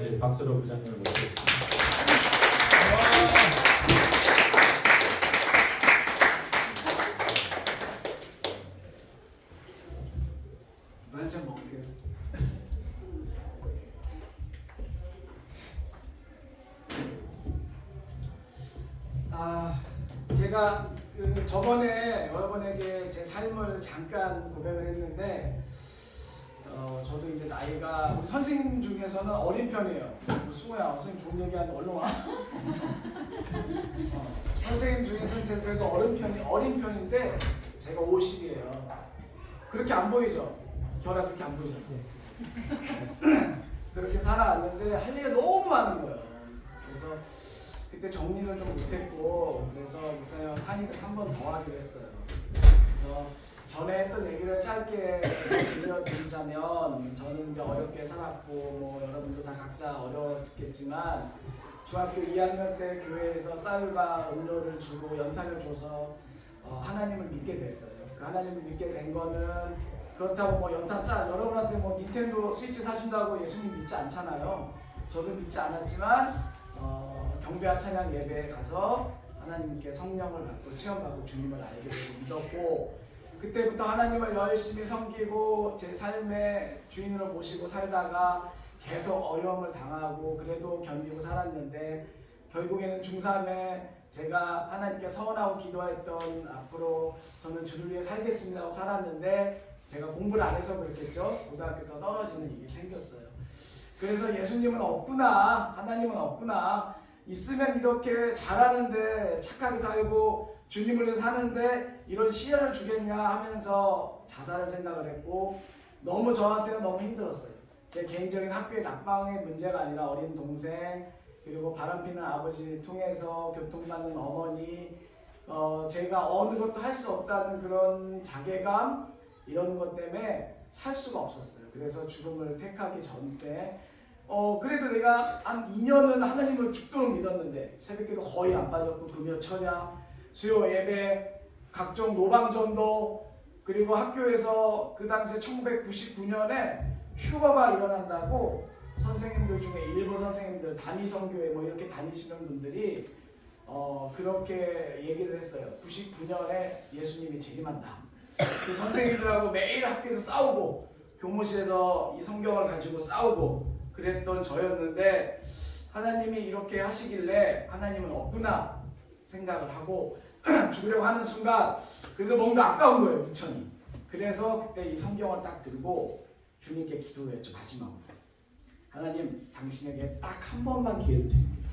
네, 박수로 부장님을 모시겠습니다. 한잔 먹을게요. 제가 저번에 여러분에게 제 삶을 잠깐 고백을 했는데 저도 이제 나이가 우리 선생님 중에서는 어린 편이에요. 수호야, 선생님 좋은 얘기하는데 얼른 와. 선생님 중에서는 제가 그래도 어린 편인데 제가 50이에요. 그렇게 안 보이죠? 결합 그렇게 안 보이죠? 그렇게 살아왔는데 할 일이 너무 많은 거예요. 그래서 그때 정리를 좀 못했고, 그래서 목사님 산이를 한 번 더 하기로 했어요. 그래서 전에 했던 얘기를 짧게 들려드리자면, 저는 이제 어렵게 살았고, 뭐 여러분도 다 각자 어려웠겠지만, 중학교 2학년 때 교회에서 쌀과 음료를 주고 연탄을 줘서 하나님을 믿게 됐어요. 그 하나님을 믿게 된 거는 그렇다고 뭐 연탄 쌀, 여러분한테 뭐 닌텐도 스위치 사준다고 예수님 믿지 않잖아요. 저도 믿지 않았지만 경배와 찬양 예배에 가서 하나님께 성령을 받고 체험받고 주님을 알게 되고 믿었고, 그때부터 하나님을 열심히 섬기고 제 삶의 주인으로 모시고 살다가 계속 어려움을 당하고 그래도 견디고 살았는데, 결국에는 중3에 제가 하나님께 서원하고 기도했던 앞으로 저는 주를 위해 살겠습니다 하고 살았는데, 제가 공부를 안 해서 그랬겠죠. 고등학교 더 떨어지는 일이 생겼어요. 그래서 예수님은 없구나, 하나님은 없구나, 있으면 이렇게 잘하는데 착하게 살고 주님을 위해 사는데 이런 시련을 주겠냐 하면서 자살을 생각을 했고, 너무 저한테는 너무 힘들었어요. 제 개인적인 학교의 낙방의 문제가 아니라 어린 동생, 그리고 바람피는 아버지 통해서 교통받는 어머니, 제가 어느 것도 할 수 없다는 그런 자괴감, 이런 것 때문에 살 수가 없었어요. 그래서 죽음을 택하기 전에 그래도 내가 한 2년은 하나님을 죽도록 믿었는데, 새벽기도 거의 안 빠졌고 금요 천야, 수요 예배, 각종 노방전도, 그리고 학교에서 그 당시에 1999년에 휴거가 일어난다고 선생님들 중에 일부 선생님들, 단위선교회 뭐 이렇게 다니시는 분들이 그렇게 얘기를 했어요. 99년에 예수님이 재림한다. 그 선생님들하고 매일 학교에서 싸우고 교무실에서 이 성경을 가지고 싸우고 그랬던 저였는데, 하나님이 이렇게 하시길래 하나님은 없구나 생각을 하고 죽으려고 하는 순간 그래도 뭔가 아까운 거예요, 부천이. 그래서 그때 이 성경을 딱 들고 주님께 기도를 했죠. 마지막으로, 하나님, 당신에게 딱 한 번만 기회를 드립니다.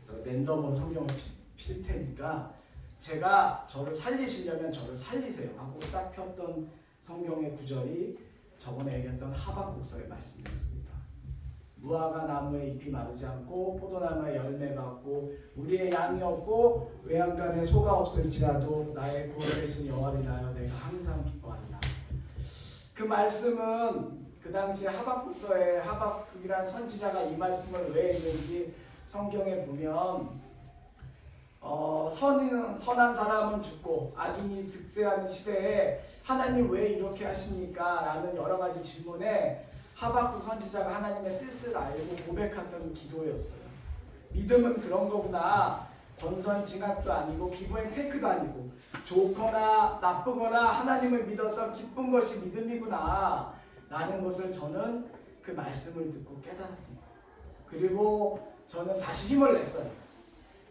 그래서 랜덤으로 성경을 필 테니까 제가 저를 살리시려면 저를 살리세요 하고 딱 폈던 성경의 구절이 저번에 얘기했던 하박국서의 말씀이었습니다. 무화과 나무의 잎이 마르지 않고 포도나무의 열매가 없고 우리의 양이 없고 외양간에 소가 없을지라도 나의 구원을 하신 여호와를 인하여 내가 항상 기뻐하리라. 그 말씀은 그 당시 하박국서에 하박국이란 선지자가 이 말씀을 왜 했는지 성경에 보면 선한 사람은 죽고 악인이 득세하는 시대에 하나님 왜 이렇게 하십니까? 라는 여러 가지 질문에 하박국 선지자가 하나님의 뜻을 알고 고백했던 기도였어요. 믿음은 그런 거구나. 권선징악도 아니고 기브앤 테이크도 아니고 좋거나 나쁘거나 하나님을 믿어서 기쁜 것이 믿음이구나 라는 것을 저는 그 말씀을 듣고 깨달았던 거예요. 그리고 저는 다시 힘을 냈어요.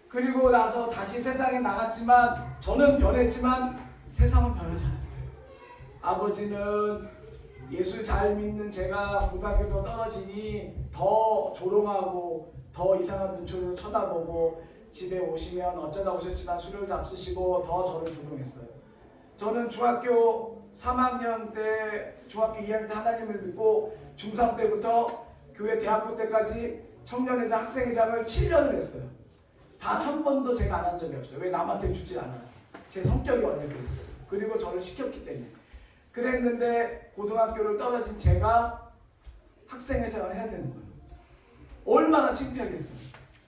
그리고 나서 다시 세상에 나갔지만 저는 변했지만 세상은 변하지 않았어요. 아버지는 예수 잘 믿는 제가 고등학교도 떨어지니 더 조롱하고 더 이상한 눈초리로 쳐다보고 집에 오시면 어쩌다 오셨지만 술을 잡수시고 더 저를 조롱했어요. 저는 중학교 3학년 때, 중학교 2학년 때 하나님을 믿고 중3 때부터 교회 대학부 때까지 청년회장, 학생회장을 7년을 했어요. 단 한 번도 제가 안 한 적이 없어요. 왜? 남한테 죽질 않아요. 제 성격이 원래 그랬어요. 그리고 저를 시켰기 때문에. 그랬는데 고등학교를 떨어진 제가 학생회장을 해야 되는 거예요. 얼마나 창피하겠어요.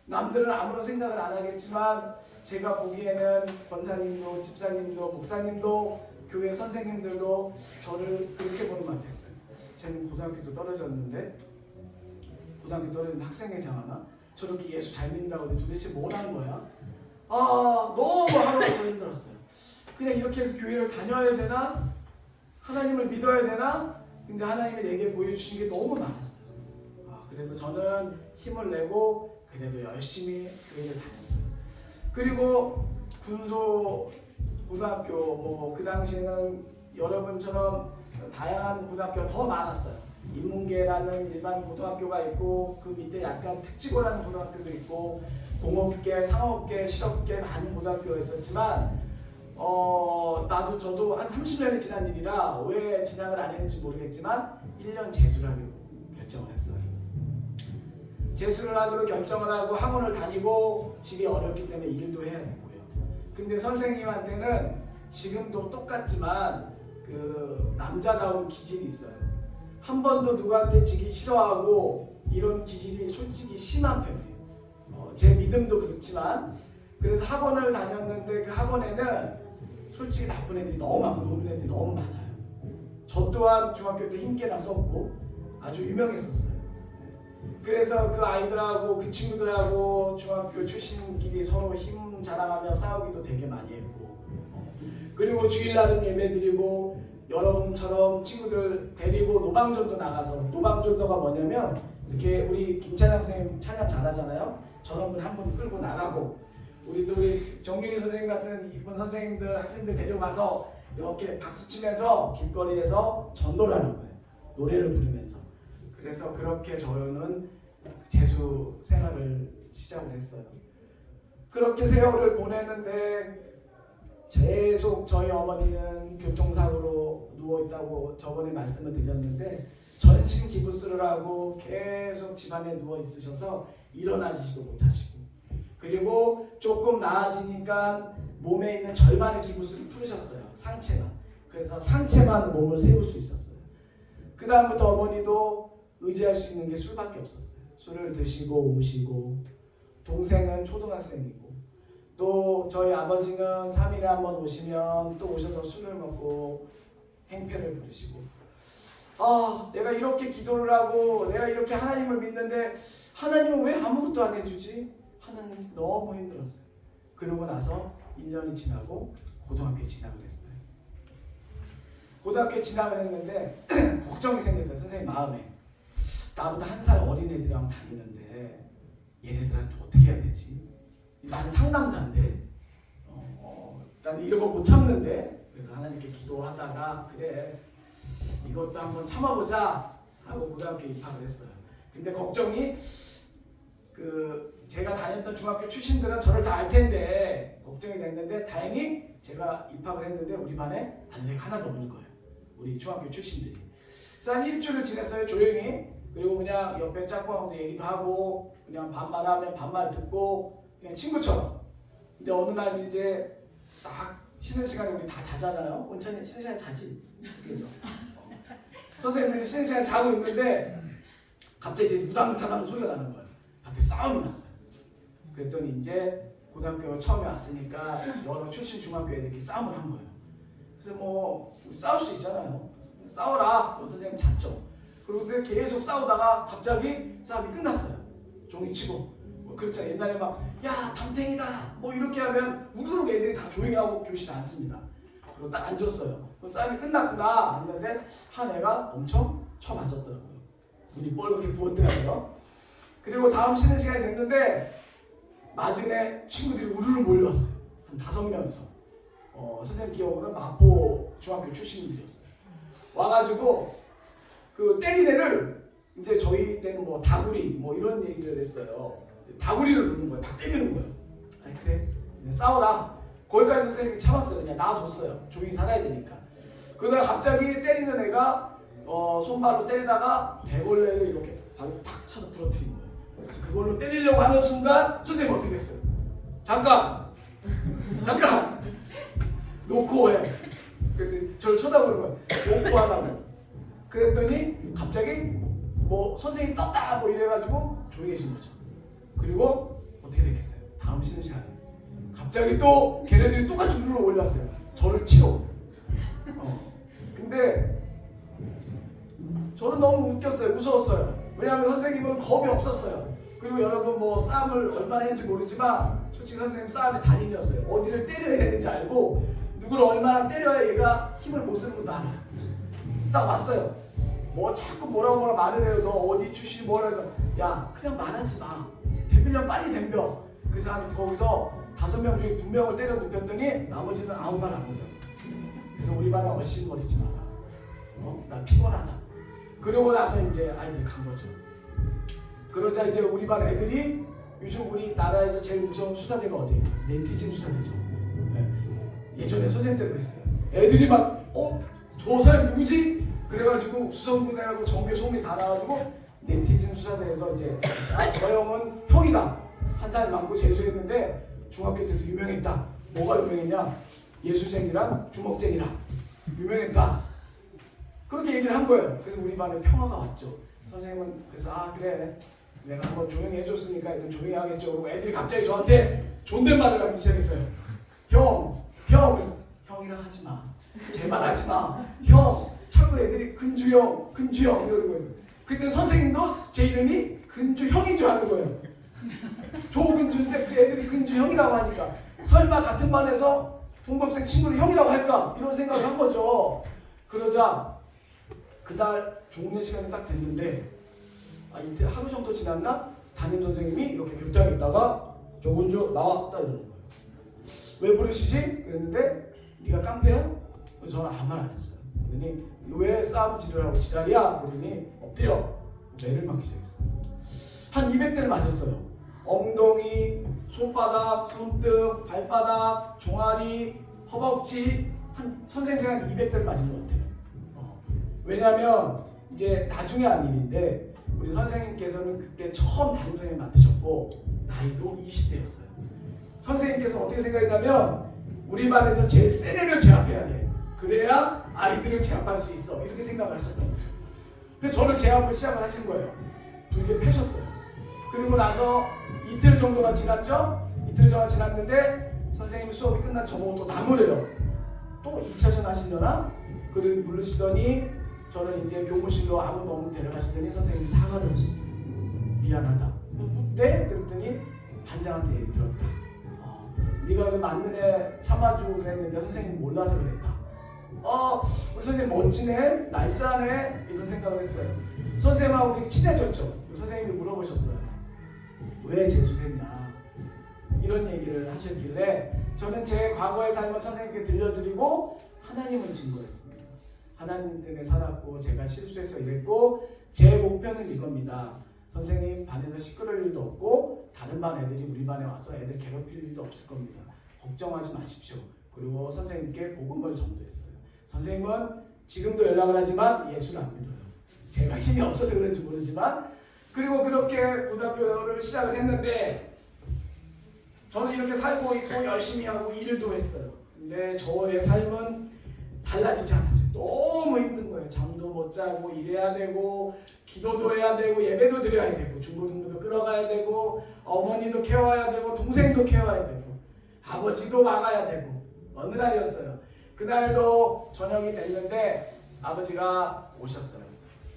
남들은 아무런 생각을 안 하겠지만 제가 보기에는 권사님도 집사님도 목사님도 교회 선생님들도 저를 그렇게 보는 것 같았어요. 저는 고등학교도 떨어졌는데 고등학교 떨어진 학생회장 하나? 저렇게 예수 잘 믿는다고 하는데 도대체 뭘 하는 거야? 아 너무 하루가 힘들었어요. 그냥 이렇게 해서 교회를 다녀야 되나? 하나님을 믿어야 되나? 근데 하나님이 내게 보여주신 게 너무 많았어요. 그래서 저는 힘을 내고 그래도 열심히 교회를 다녔어요. 그리고 군소 고등학교 뭐 그 당시에는 여러분처럼 다양한 고등학교가 더 많았어요. 인문계라는 일반 고등학교가 있고 그 밑에 약간 특직고라는 고등학교도 있고 공업계, 상업계, 실업계 많은 고등학교가 있었지만 저도 한 30년이 지난 일이라 왜 진학을 안 했는지 모르겠지만 1년 재수를 하기로 결정을 했어요. 재수를 하기로 결정을 하고 학원을 다니고 집이 어렵기 때문에 일도 해야 됐고요. 근데 선생님한테는 지금도 똑같지만 그 남자다운 기질이 있어요. 한 번도 누구한테 지기 싫어하고 이런 기질이 솔직히 심한 편이에요. 제 믿음도 그렇지만 그래서 학원을 다녔는데 그 학원에는 솔직히 나쁜 애들이 너무 많고 노는 애들이 너무 많아요. 저 또한 중학교 때 힘께나 썼고 아주 유명했었어요. 그래서 그 아이들하고 그 친구들하고 중학교 출신끼리 서로 힘 자랑하며 싸우기도 되게 많이 했고 그리고 주일날은 예배드리고 여러분처럼 친구들 데리고 노방전도 나가서 노방전도가 뭐냐면 이렇게 우리 김찬양 선생님 찬양 잘하잖아요. 저런 분 한 분 끌고 나가고 우리 또 우리 정윤희 선생님 같은 이쁜 선생님들 학생들 데려가서 이렇게 박수 치면서 길거리에서 전도를 하는 거예요. 노래를 부르면서. 그래서 그렇게 저는 재수 생활을 시작을 했어요. 그렇게 세월을 보냈는데 계속 저희 어머니는 교통사고로 누워있다고 저번에 말씀을 드렸는데 전신 기부스를 하고 계속 집안에 누워 있으셔서 일어나지도 못하시고 그리고 조금 나아지니까 몸에 있는 절반의 기부스를 풀으셨어요. 상체만. 그래서 상체만 몸을 세울 수 있었어요. 그 다음부터 어머니도 의지할 수 있는 게 술밖에 없었어요. 술을 드시고 우시고 동생은 초등학생이고 또 저희 아버지는 3일에 한 번 오시면 또 오셔서 술을 먹고 행패를 부르시고 내가 이렇게 기도를 하고 내가 이렇게 하나님을 믿는데 하나님은 왜 아무것도 안 해주지? 하는 게 너무 힘들었어요. 그러고 나서 1년이 지나고 고등학교에 진학을 했어요. 고등학교에 진학을 했는데 걱정이 생겼어요. 선생님 마음에. 나보다 한 살 어린 애들이랑 다니는데 얘네들한테 어떻게 해야 되지? 나는 상담자인데 나는 이런 거 못 참는데 그래서 하나님께 기도하다가 그래 이것도 한번 참아보자 하고 고등학교에 입학을 했어요. 근데 걱정이 제가 다녔던 중학교 출신들은 저를 다 알 텐데 걱정이 됐는데 다행히 제가 입학을 했는데 우리 반에 아내가 하나도 없는 거예요. 우리 중학교 출신들이. 그래서 한 일주일을 지냈어요. 조용히. 그리고 그냥 옆에 짝꿍하고도 얘기도 하고 그냥 반말하면 반말 듣고 그냥 친구처럼. 근데 어느 날 이제 딱 쉬는 시간에 우리 다 자잖아요. 은찬이 쉬는 시간에 자지. 그래서 선생님들이 쉬는 시간에 자고 있는데 갑자기 우당탕하는 소리가 나는 거예요. 밖에 싸움이 났어요. 그랬더니 이제 고등학교 처음에 왔으니까 여러 출신 중학교 애들끼리 싸움을 한 거예요. 그래서 뭐 싸울 수 있잖아요. 싸워라. 선생님 잤죠. 그리고 계속 싸우다가 갑자기 싸움이 끝났어요. 종이 치고. 그렇잖아요. 옛날에 막 야 담탱이다 뭐 이렇게 하면 우르르 애들이 다 조용히 하고 교실에 앉습니다. 그리고 딱 앉았어요. 그 싸움이 끝났구나 했는데 한 애가 엄청 쳐맞았더라고요. 눈이 뻘겋게 부었더라고요. 그리고 다음 쉬는 시간이 됐는데 맞은 애 친구들이 우르르 몰려왔어요. 한 5명이서. 선생님 기억으로는 마포 중학교 출신들이었어요. 와가지고 그 때린 애를 이제 저희 때는 뭐 다구리 뭐 이런 얘기를 했어요. 다구리를 놓는 거예요. 막 때리는 거예요. 아니 그래 싸워라. 거기까지 선생님이 참았어요. 그냥 놔뒀어요. 조용히 살아야 되니까. 그러다가 갑자기 때리는 애가 손발로 때리다가 대걸레를 이렇게 발로 탁 쳐서 부러뜨린 거예요. 그래서 그걸로 때리려고 하는 순간 선생님 어떻게 했어요? 잠깐 놓고 해. 근데 저를 쳐다보는 거예요. 놓고 하라고. 그랬더니 갑자기 뭐 선생님 떴다 뭐 이래가지고 조용히 계신 거죠. 그리고 어떻게 됐겠어요? 다음 쉬는 시간에 갑자기 또 걔네들이 똑같이 우르르 올라왔어요. 저를 치러. 근데 저는 너무 웃겼어요. 무서웠어요. 왜냐하면 선생님은 겁이 없었어요. 그리고 여러분 뭐 싸움을 얼마나 했는지 모르지만 솔직히 선생님 싸움의 달인이었어요. 어디를 때려야 되는지 알고 누구를 얼마나 때려야 얘가 힘을 못 쓰는 것도 알아요. 딱 왔어요. 뭐 자꾸 뭐라 말을 해요. 너 어디 출신이 뭐라 해서 야 그냥 말하지 마. 덤비려면 빨리 덤벼. 그래서 거기서 5명 중에 2명을 때려 눕혔더니 나머지는 아무 말 안 하더라고요. 그래서 우리 반에 얼씬거리지 마라. 나 피곤하다. 그러고 나서 이제 아이들이 간 거죠. 그러자 이제 우리 반 애들이 요즘 우리나라에서 제일 무서운 수사대가 어디예요? 네티즌 수사대죠. 네. 예전에 선생님 때도 그랬어요. 애들이 막 저 사람 누구지? 그래가지고 수성군해하고 정부에 소문이 다 나가지고 네티즌 수사대에서 이제 저 형은 형이다. 한 살 많고 재수했는데 중학교 때도 유명했다. 뭐가 유명했냐? 예수쟁이랑 주먹쟁이랑 유명했다. 그렇게 얘기를 한 거예요. 그래서 우리 반에 평화가 왔죠. 선생님은 그래서 그래 내가 한번 조용히 해줬으니까 애들 조용히 하겠죠. 그리고 애들이 갑자기 저한테 존댓말을 하기 시작했어요. 형 그래서 형이랑 하지 마. 제발 하지 마. 형 자꾸 애들이 근주형 이러는 거예요. 그때 선생님도 제 이름이 근주형인 줄 아는 거예요. 조근주인데 그 애들이 근주형이라고 하니까 설마 같은 반에서 동급생 친구를 형이라고 할까? 이런 생각을 한 거죠. 그러자 그날 종례 시간이 딱 됐는데 이틀 하루 정도 지났나? 담임 선생님이 이렇게 교장에 있다가 조근주 나와 딱 이러는 거예요. 왜 부르시지? 그랬는데 네가 깡패야? 그래서 저는 아무 말 안 했어요. 그러더니 왜 싸움 지르라고 지랄이야? 그러더니 엎드려 매를 맞기 시작했어요. 한 200대를 맞았어요. 엉덩이, 손바닥, 손등, 발바닥, 종아리, 허벅지 한 선생님 한 200대를 맞은 것 같아요. 왜냐하면 이제 나중에 한 일인데 우리 선생님께서는 그때 처음 담임 선생님 맡으셨고 나이도 20대였어요. 선생님께서 어떻게 생각했냐면 우리 반에서 제일 센 애를 제압해야 돼. 그래야 아이들을 제압할 수 있어. 이렇게 생각을 하셨던 거죠. 그래서 저를 제압을 시작을 하신 거예요. 2개 패셨어요. 그리고 나서 이틀 정도가 지났죠? 이틀 정도가 지났는데 선생님이 수업이 끝난 저보고 또 나무래요. 또 2차전 하시려나? 그를 부르시더니 저는 이제 교무실로 아무도 없는 데려가시더니 선생님이 사과를 하셨어요. 미안하다. 네? 그랬더니 반장한테 얘기 들었다. 네가 그 맞는 애 참아주고 그랬는데 선생님 몰라서 그랬다. 우리 선생님 멋지네? 나이스하네? 이런 생각을 했어요. 선생님하고 되게 친해졌죠. 선생님이 물어보셨어요. 왜 재수했냐? 이런 얘기를 하셨길래 저는 제 과거의 삶을 선생님께 들려드리고 하나님을 증거했습니다. 하나님 때문에 살았고 제가 실수해서 이랬고 제 목표는 이겁니다. 선생님 반에서 시끄러울 일도 없고 다른 반 애들이 우리 반에 와서 애들 괴롭힐 일도 없을 겁니다. 걱정하지 마십시오. 그리고 선생님께 복음을 전도했어요. 선생님은 지금도 연락을 하지만 예수를 안 믿어요. 제가 힘이 없어서 그런지 모르지만 그리고 그렇게 고등학교를 시작을 했는데 저는 이렇게 살고 있고 열심히 하고 일도 했어요. 근데 저의 삶은 달라지지 않았어요. 너무 힘든 거예요. 잠도 못 자고 일해야 되고 기도도 해야 되고 예배도 드려야 되고 중고등부도 끌어가야 되고 어머니도 케어해야 되고 동생도 케어해야 되고 아버지도 막아야 되고 어느 날이었어요. 그날도 저녁이 됐는데 아버지가 오셨어요.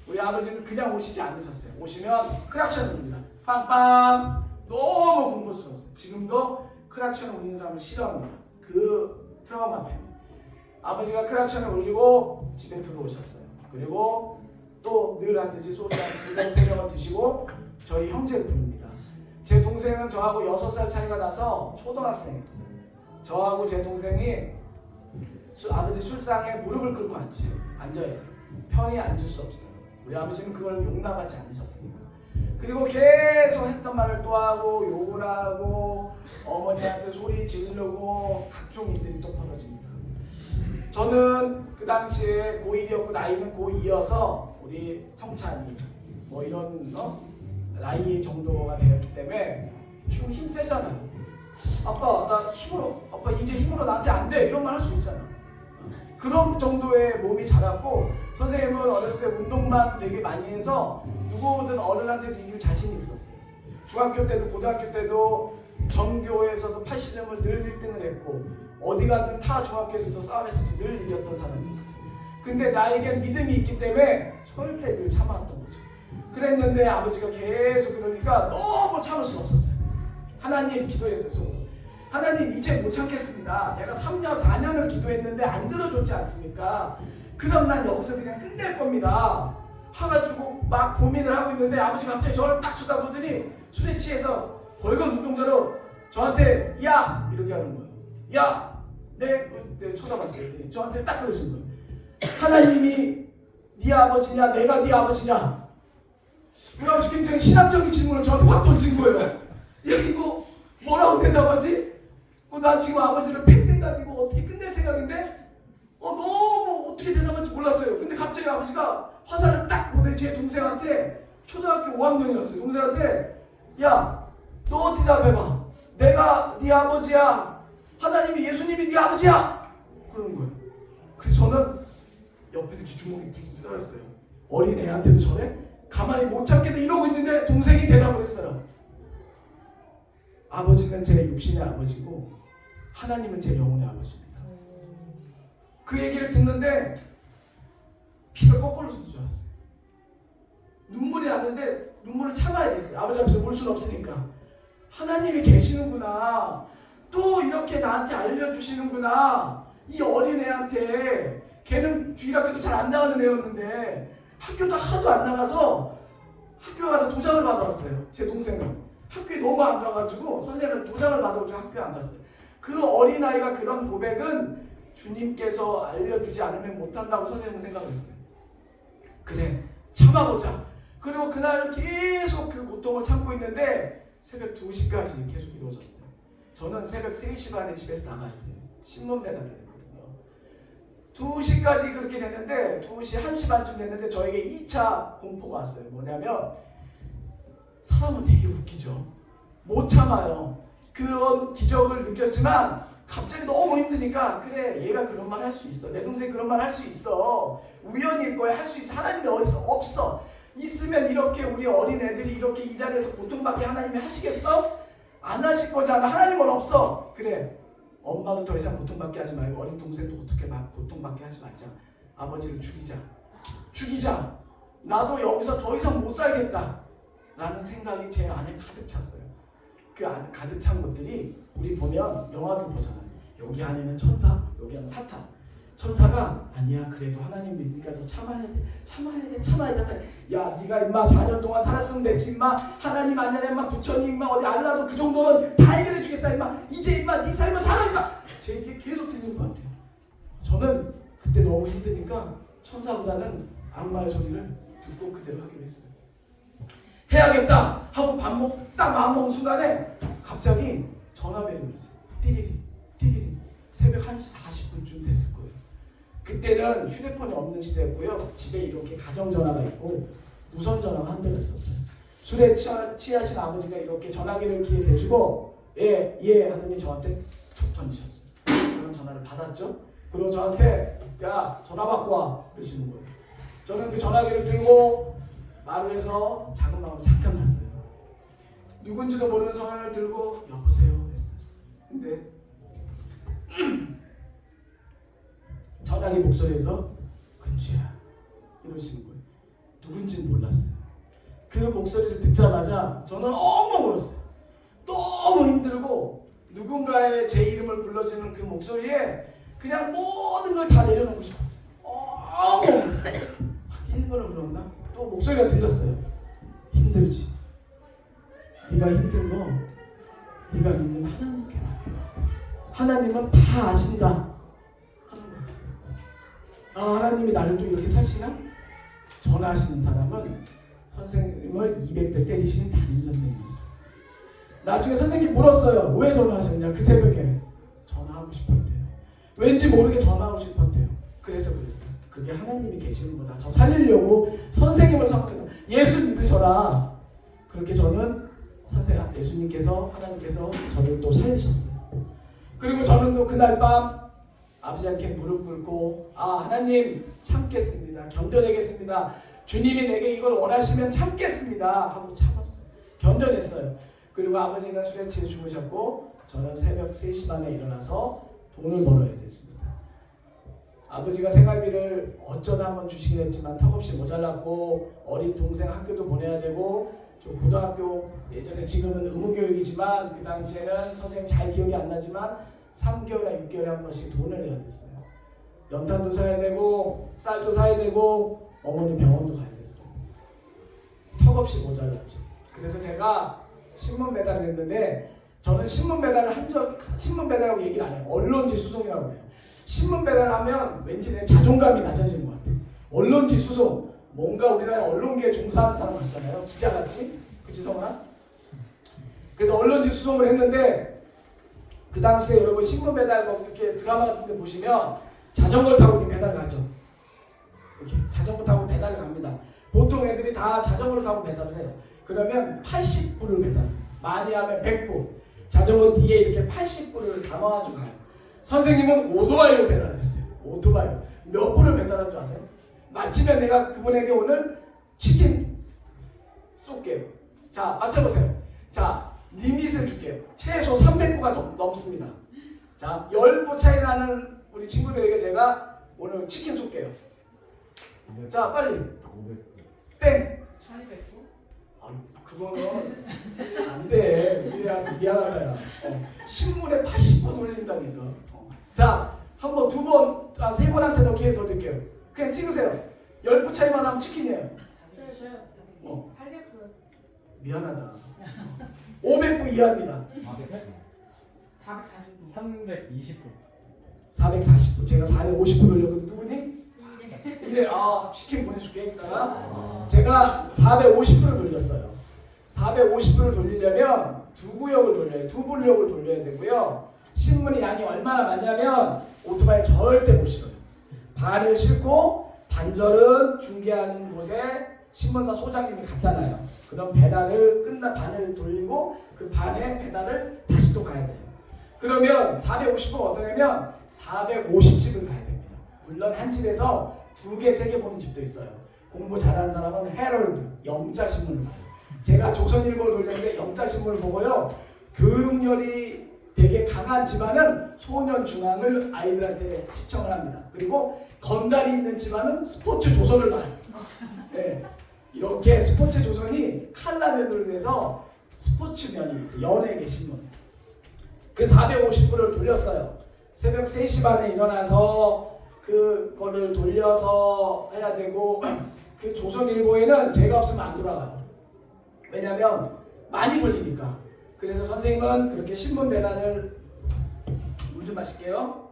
우리 아버지는 그냥 오시지 않으셨어요. 오시면 크락션을 울립니다. 빵빵. 너무 공포스러웠어요. 지금도 크락션을 울리는 사람을 싫어합니다. 그 트라우마 때문에. 아버지가 크락션을 울리고 집에 들어오셨어요. 그리고 또 늘 하듯이 소주 한 2병 드시고 저희 형제를 부릅니다. 제 동생은 저하고 6살 차이가 나서 초등학생이었어요. 저하고 제 동생이 아버지 술상에 무릎을 꿇고 앉아야 돼요. 편히 앉을 수 없어요. 우리 아버지는 그걸 용납하지 않으셨으니까. 그리고 계속 했던 말을 또 하고 욕을 하고 어머니한테 소리 지르고 각종 일들이 또 벌어집니다. 저는 그 당시에 고1이었고 나이는 고2여서 우리 성찬이 뭐 이런 나이 정도가 되었기 때문에 좀 힘세잖아요. 아빠 나 힘으로 아빠 이제 힘으로 나한테 안 돼 이런 말 할 수 있잖아. 그런 정도의 몸이 자랐고 선생님은 어렸을 때 운동만 되게 많이 해서 누구든 어른한테도 이길 자신이 있었어요. 중학교 때도 고등학교 때도 전교에서도 80점을 늘 1등을 했고 어디 가든 타 중학교에서도 싸움에서도 늘 이겼던 사람이었어요. 근데 나에겐 믿음이 있기 때문에 절대 늘 참아왔던 거죠. 그랬는데 아버지가 계속 그러니까 너무 참을 수가 없었어요. 하나님 기도했어요. 속으로. 하나님 이제 못 참겠습니다. 내가 3년 4년을 기도했는데 안 들어줬지 않습니까? 그럼 난 여기서 그냥 끝낼 겁니다. 해가지고 막 고민을 하고 있는데 아버지가 갑자기 저를 딱 쳐다보더니 술에 취해서 벌건 눈동자로 저한테 야! 이렇게 하는 거예요. 야! 네 쳐다봤어요. 그랬더니 저한테 딱 그러신 거예요. 하나님이 네 아버지냐 내가 네 아버지냐. 우리 아버지 굉장히 신학적인 질문을 저한테 확 던진 거예요. 야 이거 뭐라고 대답하지? 나 지금 아버지를 팰 생각이고 어떻게 끝낼 생각인데 너무 어떻게 대답할지 몰랐어요. 근데 갑자기 아버지가 화살을 딱 보내 제 동생한테 초등학교 5학년이었어요. 동생한테 야 너 대답해봐. 내가 네 아버지야. 하나님이 예수님이 네 아버지야. 그러는 거예요. 그래서 저는 옆에서 주먹이 푹 들어갔어요. 어린 애한테도 저래? 가만히 못 참겠다 이러고 있는데 동생이 대답을 했어요. 아버지는 제 육신의 아버지고 하나님은 제 영혼의 아버지입니다. 그 얘기를 듣는데 피가 거꾸로 쏟아졌어요. 눈물이 나는데 눈물을 참아야 됐어요. 아버지 앞에서 울 수는 없으니까. 하나님이 계시는구나. 또 이렇게 나한테 알려주시는구나. 이 어린애한테 걔는 주일학교도 잘 안 나가는 애였는데 학교도 하도 안 나가서 학교에 가서 도장을 받아왔어요. 제 동생은 학교에 너무 안 가가지고 선생님한테 도장을 받아오죠. 학교에 안 갔어요. 그 어린아이가 그런 고백은 주님께서 알려주지 않으면 못한다고 선생님은 생각했어요. 그래 참아보자. 그리고 그날 계속 그 고통을 참고 있는데 새벽 2시까지 계속 이루어졌어요. 저는 새벽 3시 반에 집에서 나가야 돼요. 신문 배달을 했거든요. 2시까지 그렇게 됐는데 2시, 1시 반쯤 됐는데 저에게 2차 공포가 왔어요. 뭐냐면 사람은 되게 웃기죠. 못 참아요. 그런 기적을 느꼈지만 갑자기 너무 힘드니까 그래 얘가 그런 말 할 수 있어. 내 동생 그런 말 할 수 있어. 우연일 거야. 할 수 있어. 하나님이 어디서 없어. 있으면 이렇게 우리 어린애들이 이렇게 이 자리에서 고통받게 하나님이 하시겠어? 안 하실 거잖아. 하나님은 없어. 그래 엄마도 더 이상 고통받게 하지 말고 어린 동생도 어떻게 고통받게 하지 말자. 아버지를 죽이자. 나도 여기서 더 이상 못 살겠다 라는 생각이 제 안에 가득 찼어요. 그 안에 가득 찬 것들이 우리 보면 영화들 보잖아요. 여기 안에는 천사, 여기 안에는 사탄. 천사가 아니야 그래도 하나님 믿으니까 너 참아야 돼. 야 네가 임마 4년 동안 살았으면 됐지 임마. 하나님 아니야 임마. 부처님 임마. 어디 알라도 그 정도는 다 해결해 주겠다 임마. 이제 임마 네 삶을 살아 임마. 제 얘기 계속 들리는 것 같아요. 저는 그때 너무 힘드니까 천사보다는 악마의 소리를 듣고 그대로 하기로 했어요. 해야겠다 하고 딱 마음먹은 순간에 갑자기 전화벨이 울렸어요. 띠리리 새벽 1시 40분쯤 됐을 거예요. 그때는 휴대폰이 없는 시대였고요. 집에 이렇게 가정전화가 있고 무선전화가 한 대가 있었어요. 술에 취하신 아버지가 이렇게 전화기를 귀에 대주고 예 하더니 저한테 툭 던지셨어요. 그런 전화를 받았죠. 그리고 저한테 야 전화 받고 와 그러시는 거예요. 저는 그 전화기를 들고 마루에서 작은 마음으로 잠깐 봤어요. 누군지도 모르는 전화를 들고 여보세요 했어요. 근데 전화기 목소리에서 근주야 이러시는 거예요. 누군지는 몰랐어요. 그 목소리를 듣자마자 저는 엉엉 울었어요. 너무 힘들고 누군가의 제 이름을 불러주는 그 목소리에 그냥 모든 걸 다 내려놓고 싶었어요. 엉엉 울었어요. 1번을 울었나? 또 목소리가 들렸어요. 힘들지. 네가 힘든 거 네가 믿는 하나님께 맡겨. 하나님은 다 아신다. 하나님이 나를 또 이렇게 사시나? 전화하시는 사람은 선생님을 200대 때리시는 담임 선생님이었어요. 나중에 선생님 물었어요. 왜 전화하셨냐? 그 새벽에 전화하고 싶었대요. 왠지 모르게 전화하고 싶었대요. 그래서 그랬어요. 그게 하나님이 계시는 거다. 저 살리려고 선생님을 삼겠다. 예수 믿으셔라. 그렇게 저는 예수님께서 하나님께서 저를 또 살리셨어요. 그리고 저는 또 그날 밤 아버지께 무릎 꿇고 하나님 참겠습니다. 견뎌내겠습니다. 주님이 내게 이걸 원하시면 참겠습니다 하고 참았어요. 견뎌냈어요. 그리고 아버지는 술에 취해 주무셨고 저는 새벽 3시 반에 일어나서 돈을 벌어야 됐습니다. 아버지가 생활비를 어쩌다 한번 주시긴 했지만 턱없이 모자랐고 어린 동생 학교도 보내야 되고 저 고등학교 예전에 지금은 의무교육이지만 그 당시에는 선생님 잘 기억이 안 나지만 3개월에 6개월에 한 번씩 돈을 내야 됐어요. 연탄도 사야 되고 쌀도 사야 되고 어머니 병원도 가야 됐어요. 턱없이 모자랐죠. 그래서 제가 신문 배달을 했는데 저는 신문 배달을 신문 배달하고 얘기를 안 해요. 언론지 수송이라고 해요. 신문 배달하면 왠지 내 자존감이 낮아지는 것 같아요. 언론지 수송 뭔가 우리나라 언론계에 종사하는 사람 같잖아요. 기자같이. 그치 성아? 그래서 언론지 수송을 했는데 그 당시에 여러분 신문 배달 이렇게 드라마 같은 데 보시면 자전거를 타고 이렇게 배달 가죠. 이렇게 자전거 타고 배달을 갑니다. 보통 애들이 다 자전거를 타고 배달을 해요. 그러면 80불을 배달. 많이 하면 100불. 자전거 뒤에 이렇게 80불을 담아가지고 가요. 선생님은 오토바이로 배달을 했어요. 오토바이. 몇 불을 배달한 줄 아세요? 마치면 내가 그분에게 오늘 치킨 쏠게요. 자, 맞춰보세요. 자, 리밋을 줄게요. 최소 300부가 넘습니다. 자, 10부 차이 나는 우리 친구들에게 제가 오늘 치킨 쏠게요. 자, 빨리. 500. 땡. 1200부? 아, 그거는 안 돼. 미안하다. 신문에 80번 올린다니까. 자, 한 번, 두 번, 세 번한테 더 기회 더 드릴게요. 그냥 찍으세요. 10부 차이만 하면 치킨이에요. 저요. 800부. 미안하다. 500부 이하입니다. 440부. 320분. 440부. 제가 450부 돌렸거든요. 누구니? 네. 이래. 치킨 보내줄게. 이따가. 제가 450부를 돌렸어요. 450부를 돌리려면 두 구역을 돌려요. 두 분력을 돌려야 되고요. 신문이 양이 얼마나 많냐면 오토바이 절대 못 실어요. 반을 싣고 반절은 중개하는 곳에 신문사 소장님이 갖다 놔요. 그럼 배달을 반을 돌리고 그 반의 배달을 다시 또 가야 돼요. 그러면 450부가 어떠냐면 450집을 가야 됩니다. 물론 한 집에서 2개, 3개 보는 집도 있어요. 공부 잘하는 사람은 헤럴드, 영자신문을 봐요. 제가 조선일보를 돌렸는데 영자신문을 보고요. 교육열이 되게 강한 집안은 소년중앙을 아이들한테 시청을 합니다. 그리고 건달이 있는 집안은 스포츠조선을 봐요. 네. 이렇게 스포츠조선이 칼라면으로 돼서 스포츠면이 있어요. 연예계 신문. 그 450부를 돌렸어요. 새벽 3시 반에 일어나서 그거를 돌려서 해야 되고 그 조선일보에는 제가 없으면 안 돌아가요. 왜냐면 많이 걸리니까. 그래서 선생님은 그렇게 신문 배달을 물 좀 마실게요.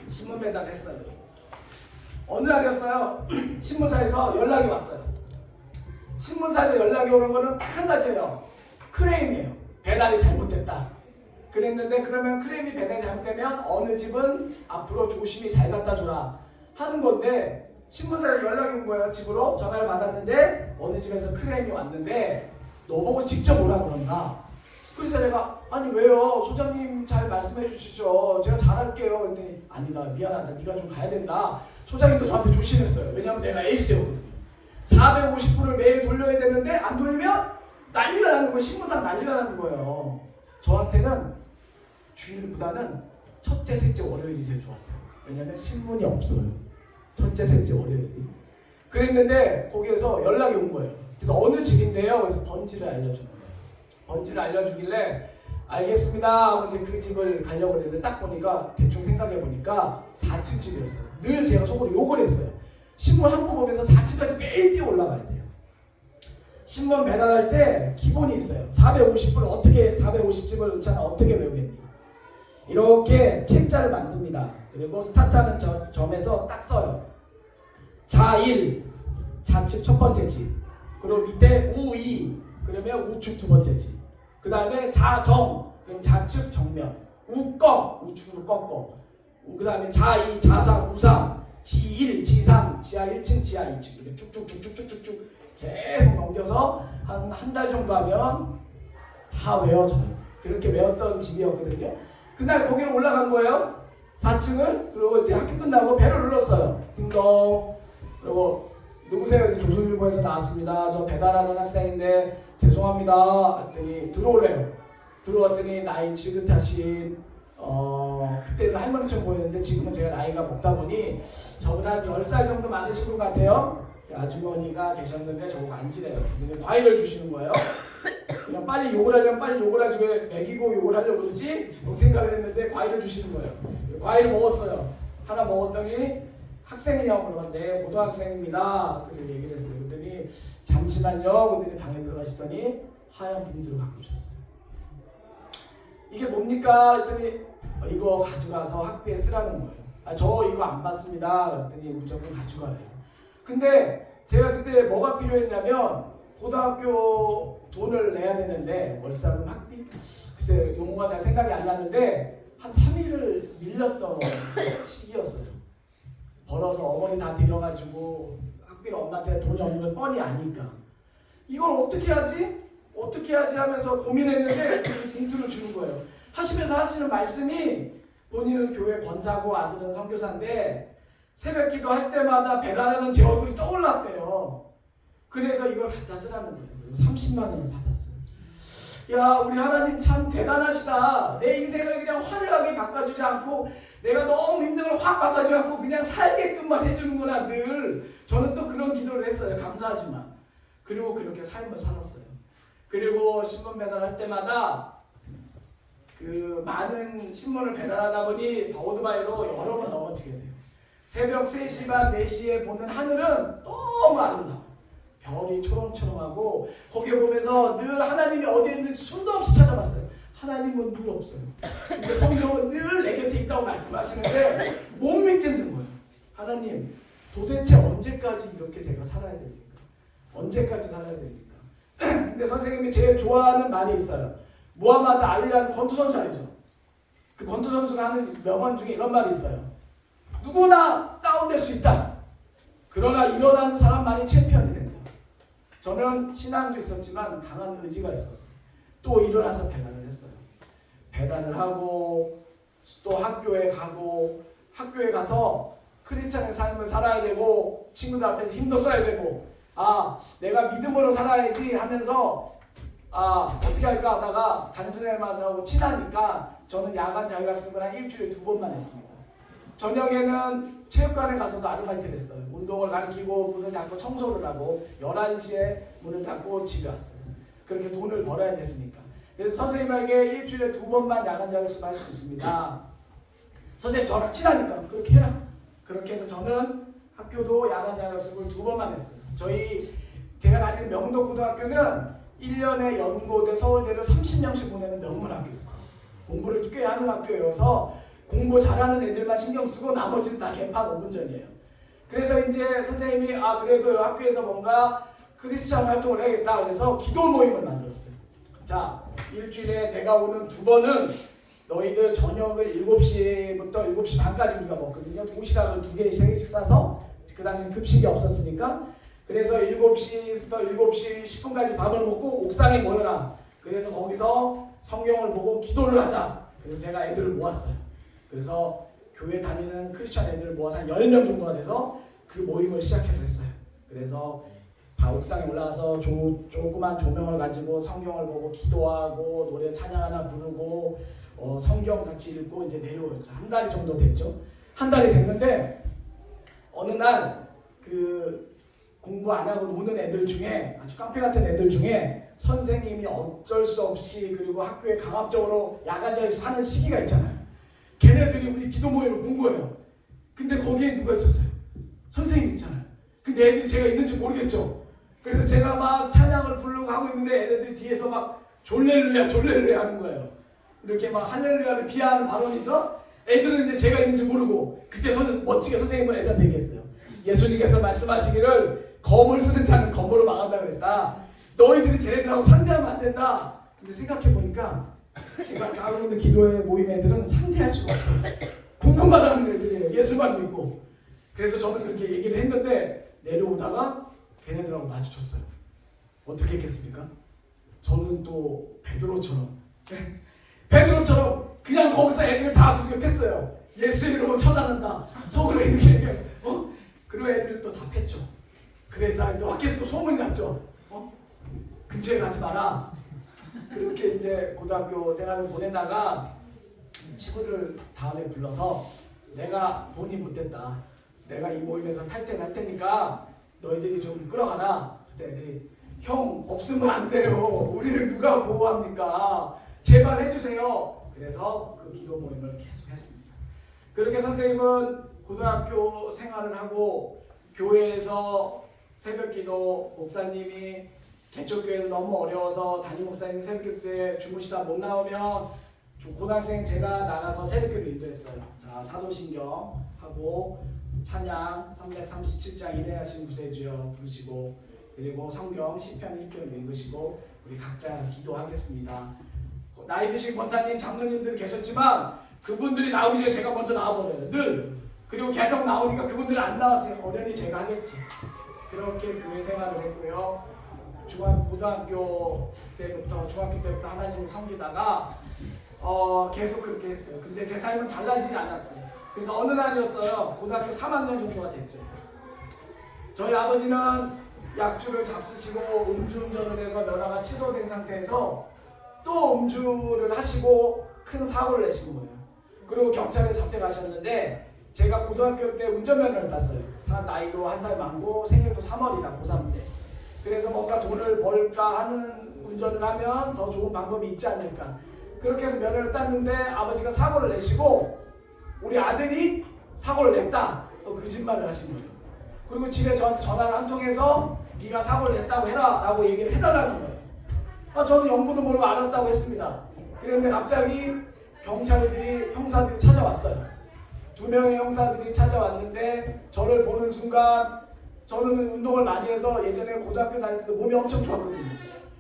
신문 배달을 했어요. 어느 날이었어요? 신문사에서 연락이 왔어요. 신문사에서 연락이 오는 거는 딱 한 가지예요. 크레임이에요. 배달이 잘못됐다. 그랬는데 그러면 크레임이 배달이 잘못되면 어느 집은 앞으로 조심히 잘 갖다 줘라 하는 건데 신문사에 연락이 온 거예요. 집으로 전화를 받았는데 어느 집에서 크레임이 왔는데 너 보고 직접 오라 그런다. 그래서 내가 아니 왜요? 소장님 잘 말씀해 주시죠. 제가 잘할게요. 그랬더니 아니다 미안하다. 네가 좀 가야 된다. 소장님도 저한테 조심했어요. 왜냐하면 내가 에이스였거든요. 450분을 매일 돌려야 되는데 안 돌리면 난리가 나는 거예요. 신문사 난리가 나는 거예요. 저한테는 주일보다는 첫째, 셋째, 월요일이 제일 좋았어요. 왜냐하면 신문이 없어요. 첫째, 셋째, 월요일이. 그랬는데 거기에서 연락이 온 거예요. 그래서 어느 집인데요? 그래서 번지를 알려주는 거예요. 번지를 알려주길래 알겠습니다 하고 이제 그 집을 가려고 했는데 딱 보니까 대충 생각해 보니까 4층 집이었어요. 늘 제가 속으로 욕을 했어요. 신문 한 번 보면서 4층까지 매일 뛰어 올라가야 돼요. 신문 배달할 때 기본이 있어요. 450을 어떻게 450집을 넣잖아 어떻게 외우겠니? 이렇게 책자를 만듭니다. 그리고 스타트하는 점에서 딱 써요. 자1 좌측 첫 번째 집. 그리고 밑에 우2 그러면 우측 두 번째 집. 그 다음에 자정 그럼 좌측 정면. 우꺾 우측으로 꺾어. 그 다음에 자2 자3 우상 지1 지3 지하 1층 지하 2층 이렇게 쭉쭉쭉쭉쭉쭉 계속 넘겨서 한 달 정도 하면 다 외워져요. 그렇게 외웠던 집이었거든요. 그날 거기를 올라간 거예요. 4층을. 그리고 이제 학교 끝나고 배를 눌렀어요. 딩동. 그리고 누구세요? 이제 조선일보에서 나왔습니다. 저 배달하는 학생인데 죄송합니다. 했더니 들어오래요. 들어왔더니 나이 지긋하신 그때는 할머니처럼 보였는데 지금은 제가 나이가 먹다 보니 저보다 한 10살 정도 많으신 것 같아요. 아주머니가 계셨는데 저보고 앉으래요. 근데 과일을 주시는 거예요. 그냥 빨리 욕을 하려면 빨리 욕을 하지 왜 먹이고 욕을 하려고 그러지? 생각을 했는데 과일을 주시는 거예요. 과일을 먹었어요. 하나 먹었더니 학생이냐고 물어봤는데 고등학생입니다. 그렇게 얘기를 했어요. 그랬더니 잠시만요. 그랬더니 방에 들어가시더니 하얀 봉지를 갖고 오셨어요. 이게 뭡니까? 그랬더니 이거 가져가서 학비에 쓰라는 거예요. 저 이거 안 받습니다. 그랬더니 무조건 가져가래요. 근데 제가 그때 뭐가 필요했냐면 고등학교 돈을 내야 되는데 월세금 학비? 글쎄 용어가 잘 생각이 안 나는데 한 3일을 밀렸던 시기였어요. 벌어서 어머니 다 드려가지고 학비를 엄마한테 돈이 없는 걸 뻔히 아니까 이걸 어떻게 하지? 어떻게 하지 하면서 고민했는데 그 봉투를 주는 거예요. 하시면서 하시는 말씀이 본인은 교회 권사고 아들은 선교사인데 새벽 기도 할 때마다 배달하는 제 얼굴이 떠올랐대요. 그래서 이걸 갖다 쓰라는 거예요. 30만 원을 받았어요. 야, 우리 하나님 참 대단하시다. 내 인생을 그냥 화려하게 바꿔주지 않고 내가 너무 힘든 걸 확 바꿔주지 않고 그냥 살게끔만 해주는구나 늘. 저는 또 그런 기도를 했어요. 감사하지만. 그리고 그렇게 삶을 살았어요. 그리고 신문 배달할 때마다 그 많은 신문을 배달하다 보니 오토바이로 여러 번 넘어지게 돼요. 새벽 3시 반 4시에 보는 하늘은 너무 아름다워. 별이 초롱초롱하고 거기에 보면서 늘 하나님이 어디에 있는지 수도 없이 찾아봤어요. 하나님은 늘 없어요. 근데 성경은 늘 내 곁에 있다고 말씀하시는데 못 믿겠는 거예요. 하나님 도대체 언제까지 이렇게 제가 살아야 됩니까? 언제까지 살아야 됩니까? 근데 선생님이 제일 좋아하는 말이 있어요. 무하마드 알리라는 권투 선수 알죠? 그 권투 선수가 하는 명언 중에 이런 말이 있어요. 누구나 다운될 수 있다. 그러나 일어나는 사람만이 챔피언이 된다. 저는 신앙도 있었지만 강한 의지가 있었어요. 또 일어나서 배달을 했어요. 배달을 하고 또 학교에 가고 학교에 가서 크리스찬의 삶을 살아야 되고 친구들 앞에서 힘도 써야 되고 내가 믿음으로 살아야지 하면서 어떻게 할까 하다가 담임선생님하고 친하니까 저는 야간 자율학습을 한 일주일에 2번만 했습니다. 저녁에는 체육관에 가서도 아르바이트를 했어요. 운동을 가르치고 문을 닫고 청소를 하고 11시에 문을 닫고 집에 왔어요. 그렇게 돈을 벌어야 됐으니까. 그래서 선생님에게 일주일에 2번만 야간 자율학습 할 수 있습니다. 선생님 저랑 친하니까 그렇게 해라. 그렇게 해서 저는 학교도 야간 자율학습을 2번만 했어요. 제가 다니는 명도고등학교는 1년에 연고대, 서울대를 30명씩 보내는 명문학교였어요. 공부를 꽤 하는 학교여서 공부 잘하는 애들만 신경 쓰고 나머지는 다 개판 5분 전이에요. 그래서 이제 선생님이 그래도 학교에서 뭔가 크리스찬 활동을 해야겠다. 그래서 기도 모임을 만들었어요. 자, 일주일에 내가 오는 2번은 너희들 저녁을 7시부터 7시 반까지 우리가 먹거든요. 도시락을 2개, 3개씩 싸서 그 당시 급식이 없었으니까 그래서 7시부터 7시 10분까지 밥을 먹고 옥상에 모여라. 그래서 거기서 성경을 보고 기도를 하자. 그래서 제가 애들을 모았어요. 그래서 교회 다니는 크리스찬 애들을 모아서 한 10명 정도가 돼서 그 모임을 시작했어요. 그래서 옥상에 올라가서 조그만 조명을 가지고 성경을 보고 기도하고 노래 찬양 하나 부르고 성경 같이 읽고 이제 내려오죠. 한 달이 정도 됐죠. 한 달이 됐는데 어느 날 그 공부 안 하고 노는 애들 중에 아주 깡패 같은 애들 중에 선생님이 어쩔 수 없이 그리고 학교에 강압적으로 야간자율학습 하는 시기가 있잖아요. 걔네들이 우리 기도 모임을 본 거예요. 근데 거기에 누가 있었어요? 선생님 있잖아요. 근데 애들이 제가 있는지 모르겠죠. 그래서 제가 막 찬양을 부르고 하고 있는데 애들이 뒤에서 막 졸렐루야 졸렐루야 하는 거예요. 이렇게 막 할렐루야를 비하하는 발언이죠. 애들은 이제 제가 있는지 모르고 그때 멋지게 선생님은 애들한테 얘기했어요. 예수님께서 말씀하시기를 검을 쓰는 자는 검으로 망한다 그랬다. 너희들이 쟤네들하고 상대하면 안 된다. 근데 생각해보니까 제가 가고 있는 기도회 모임 애들은 상대할 수가 없어요. 공부만 하는 애들이에요. 예수만 믿고. 그래서 저는 그렇게 얘기를 했는데 내려오다가 걔네들하고 마주쳤어요. 어떻게 했겠습니까? 저는 또 베드로처럼 그냥 거기서 애들을 다 두들겼어요. 예수 이름으로 처단한다. 속으로 이렇게 얘기해요. 그리고 애들을 또 다 팼죠. 그래서 또 학교에 또 소문이 났죠. 근처에 가지 마라. 그렇게 이제 고등학교 생활을 보내다가 친구들을 다음에 불러서 내가 돈이 못됐다. 내가 이 모임에서 탈퇴할 테니까 너희들이 좀 끌어가라. 그때 애들이 형 없으면 안 돼요. 우리를 누가 보호합니까? 제발 해주세요. 그래서 그 기도 모임을 계속 했습니다. 그렇게 선생님은 고등학교 생활을 하고 교회에서 새벽기도 목사님이 개척교회는 너무 어려워서 담임 목사님 새벽기도 때 주무시다 못 나오면 고등학생 제가 나가서 새벽기도 인도했어요. 자, 사도신경 하고 찬양 337장 인내하신 구세주여 부르시고 그리고 성경 시편 1편 읽으시고 우리 각자 기도하겠습니다. 나이 드신 권사님 장로님들 계셨지만 그분들이 나오기 전에 제가 먼저 나와버려요. 늘. 그리고 계속 나오니까 그분들은 안 나왔어요. 어련히 제가 하겠지. 그렇게 교회 생활을 했고요. 고등학교 때부터 중학교 때부터 하나님을 섬기다가 계속 그렇게 했어요. 근데 제 삶은 달라지지 않았어요. 그래서 어느 날이었어요. 고등학교 3학년 정도가 됐죠. 저희 아버지는 약주를 잡수시고 음주운전을 해서 면허가 취소된 상태에서 또 음주를 하시고 큰 사고를 내신 거예요. 그리고 경찰에 잡혀가셨는데 제가 고등학교 때 운전면허를 땄어요. 나이도 한 살 많고 생일도 3월이라 고3 때. 그래서 뭔가 돈을 벌까 하는 운전을 하면 더 좋은 방법이 있지 않을까. 그렇게 해서 면허를 땄는데 아버지가 사고를 내시고 우리 아들이 사고를 냈다. 또 거짓말을 하신 거예요. 그리고 집에 저한테 전화를 한 통해서 네가 사고를 냈다고 해라 라고 얘기를 해달라는 거예요. 저는 영문도 모르고 알았다고 했습니다. 그런데 갑자기 경찰들이 형사들이 찾아왔어요. 2명의 형사들이 찾아왔는데 저를 보는 순간 저는 운동을 많이 해서 예전에 고등학교 다닐 때도 몸이 엄청 좋았거든요.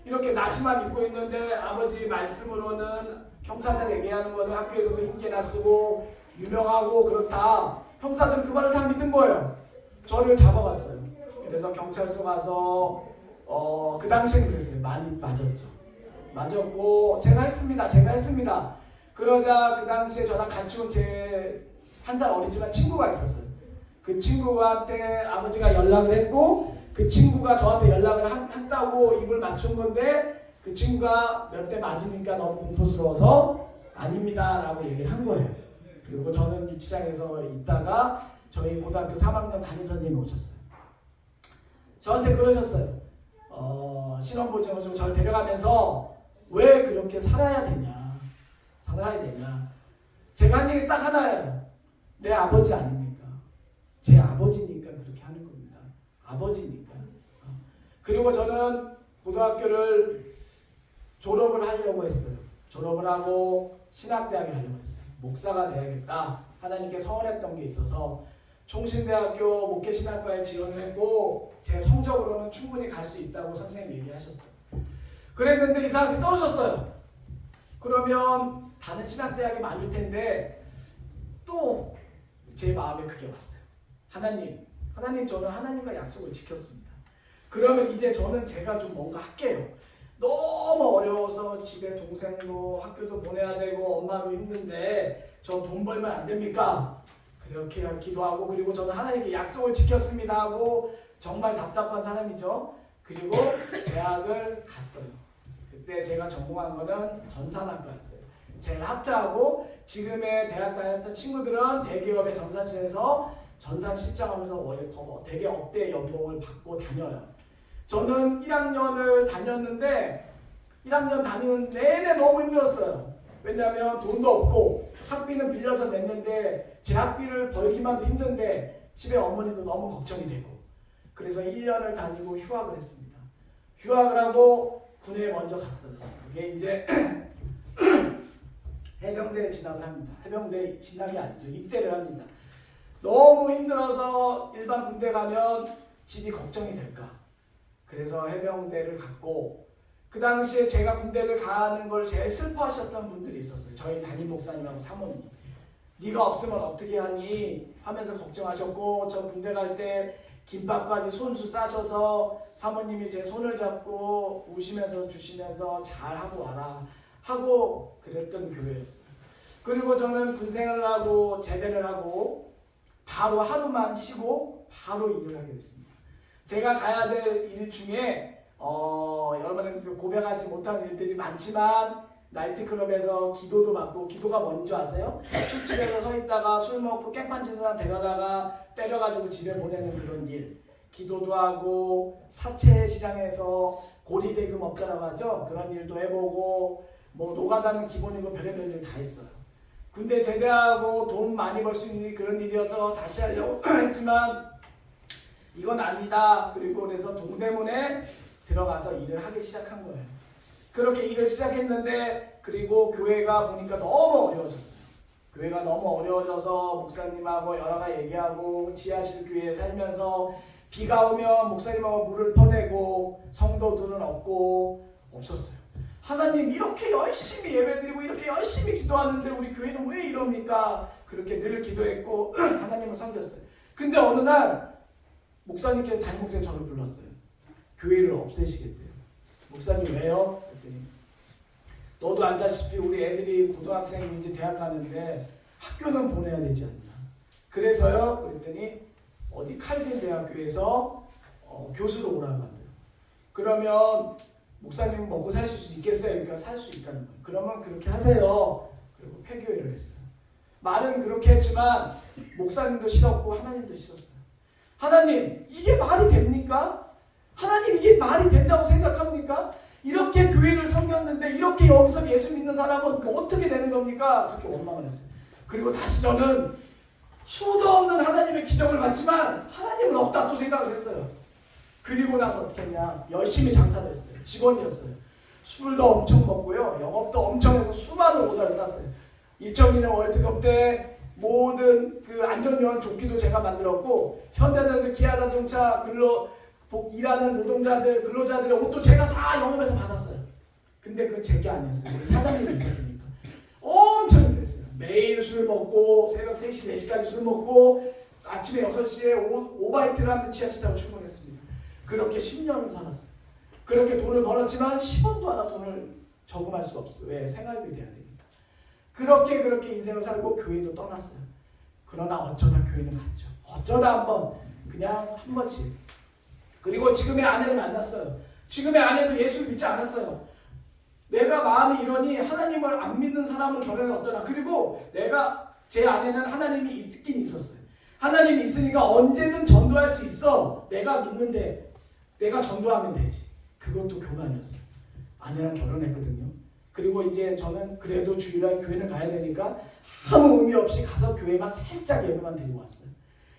이렇게 나시만 입고 있는데 아버지 말씀으로는 형사들 얘기하는 거는 학교에서도 인기나 쓰고 유명하고 그렇다. 형사들은 그 말을 다 믿은 거예요. 저를 잡아갔어요. 그래서 경찰서 가서 그 당시엔 그랬어요. 많이 맞았죠. 맞았고 제가 했습니다. 그러자 그 당시에 저랑 같이 온 제 한 살 어리지만 친구가 있었어요. 그 친구한테 아버지가 연락을 했고 그 친구가 저한테 연락을 했다고 입을 맞춘 건데 그 친구가 몇 대 맞으니까 너무 공포스러워서 아닙니다 라고 얘기를 한 거예요. 그리고 저는 유치장에서 있다가 저희 고등학교 3학년 담임 선생님이 오셨어요. 저한테 그러셨어요. 신혼보증을 저를 데려가면서 왜 그렇게 살아야 되냐. 제가 한 얘기 딱 하나예요. 내 아버지 아닙니까? 제 아버지니까 그렇게 하는 겁니다. 아버지니까. 그리고 저는 고등학교를 졸업을 하려고 했어요. 졸업을 하고 신학대학에 가려고 했어요. 목사가 돼야겠다. 하나님께 서원했던 게 있어서 총신대학교 목회신학과에 지원을 했고 제 성적으로는 충분히 갈 수 있다고 선생님이 얘기하셨어요. 그랬는데 이상하게 떨어졌어요. 그러면 다른 신학대학이 많을 텐데 또 제 마음에 그게 왔어요. 하나님 저는 하나님과 약속을 지켰습니다. 그러면 이제 저는 제가 좀 뭔가 할게요. 너무 어려워서 집에 동생도 학교도 보내야 되고 엄마도 힘든데 저 돈 벌면 안 됩니까? 그렇게 기도하고 그리고 저는 하나님께 약속을 지켰습니다 하고 정말 답답한 사람이죠. 그리고 대학을 갔어요. 그때 제가 전공한 거는 전산학과였어요. 제일 핫하고 지금의 대학 다녔던 친구들은 대기업의 전산실에서 전산실장하면서 되게 억대 연봉을 받고 다녀요. 저는 1학년을 다녔는데 1학년 다니는 내내 너무 힘들었어요. 왜냐하면 돈도 없고 학비는 빌려서 냈는데 제 학비를 벌기만도 힘든데 집에 어머니도 너무 걱정이 되고 그래서 1년을 다니고 휴학을 했습니다. 휴학을 하고 군에 먼저 갔어요. 그게 이제 해병대에 진학을 합니다. 해병대 진학이 아니죠. 입대를 합니다. 너무 힘들어서 일반 군대 가면 집이 걱정이 될까. 그래서 해병대를 갔고 그 당시에 제가 군대를 가는 걸 제일 슬퍼하셨던 분들이 있었어요. 저희 담임 목사님하고 사모님. 네가 없으면 어떻게 하니 하면서 걱정하셨고 저 군대 갈 때 김밥까지 손수 싸셔서 사모님이 제 손을 잡고 우시면서 주시면서 잘하고 와라 하고 그랬던 교회였어요. 그리고 저는 군생활을 하고 제대를 하고 바로 하루만 쉬고 바로 일을 하게 됐습니다. 제가 가야 될 일 중에 여러분한테 고백하지 못한 일들이 많지만 나이트클럽에서 기도도 받고, 기도가 뭔지 아세요? 술집에서 서 있다가 술 먹고 깽판 치는 사람 데려다가 때려가지고 집에 보내는 그런 일. 기도도 하고, 사채 시장에서 고리대금 업자라고 하죠. 그런 일도 해보고, 뭐 노가다는 기본이고 별의별 일 다 했어요. 군대 제대하고 돈 많이 벌 수 있는 그런 일이어서 다시 하려고 했지만 이건 아니다. 그리고 그래서 동대문에 들어가서 일을 하기 시작한 거예요. 그렇게 일을 시작했는데, 그리고 교회가 보니까 너무 어려워졌어요. 교회가 너무 어려워져서 목사님하고 여러 가지 얘기하고, 지하실 교회에 살면서 비가 오면 목사님하고 물을 퍼내고, 성도들은 없었어요. 하나님, 이렇게 열심히 예배드리고 이렇게 열심히 기도하는데 우리 교회는 왜 이럽니까? 그렇게 늘 기도했고 하나님을 섬겼어요. 근데 어느 날 목사님께서 담임 목사님 저를 불렀어요. 교회를 없애시겠대요. 목사님 왜요? 그랬더니 너도 알다시피 우리 애들이 고등학생이 이제 대학 가는데 학교는 보내야 되지 않나. 그래서요? 그랬더니 어디 칼빈 대학교에서 교수로 오라고 한대요. 그러면 목사님은 먹고 사실 수 있겠어요? 그러니까 살 수 있다는 거예요. 그러면 그렇게 하세요. 그리고 폐교회를 했어요. 말은 그렇게 했지만 목사님도 싫었고 하나님도 싫었어요. 하나님, 이게 말이 됩니까? 하나님, 이게 말이 된다고 생각합니까? 이렇게 교회를 섬겼는데 이렇게 여기서 예수 믿는 사람은 뭐 어떻게 되는 겁니까? 그렇게 원망을 했어요. 그리고 다시 저는 수도 없는 하나님의 기적을 봤지만 하나님은 없다 또 생각을 했어요. 그리고 나서 어떻게 했냐, 열심히 장사를 했어요. 직원이었어요. 술도 엄청 먹고요, 영업도 엄청 해서 수많은 오다를 땄어요. 2002년 월드컵 때 모든 그 안전요원 조끼도 제가 만들었고, 현대자동차, 기아자동차 일하는 노동자들, 근로자들의 옷도 제가 다 영업해서 받았어요. 근데 그건 제게 아니었어요. 우리 사장님이 있었으니까. 엄청 일했어요. 매일 술 먹고 새벽 3시, 4시까지 술 먹고 아침에 6시에 오바이트를 하면서 지하철 타고 출근했습니다. 그렇게 10년을 살았어요. 그렇게 돈을 벌었지만 10원도 하나 돈을 저금할 수가 없어요. 왜? 생활비 돼야 되니까. 그렇게 인생을 살고 교회도 떠났어요. 그러나 어쩌다 교회는 갔죠. 어쩌다 그냥 한 번씩. 그리고 지금의 아내를 만났어요. 지금의 아내도 예수를 믿지 않았어요. 내가 마음이 이러니 하나님을 안 믿는 사람을 결혼해 어떠나. 그리고 제 아내는 하나님이 있긴 있었어요. 하나님이 있으니까 언제든 전도할 수 있어. 내가 믿는데 내가 전도하면 되지. 그것도 교만이었어요. 아내랑 결혼했거든요. 그리고 이제 저는 그래도 주일날 교회는 가야 되니까 아무 의미 없이 가서 교회만 살짝 예배만 드리고 왔어요.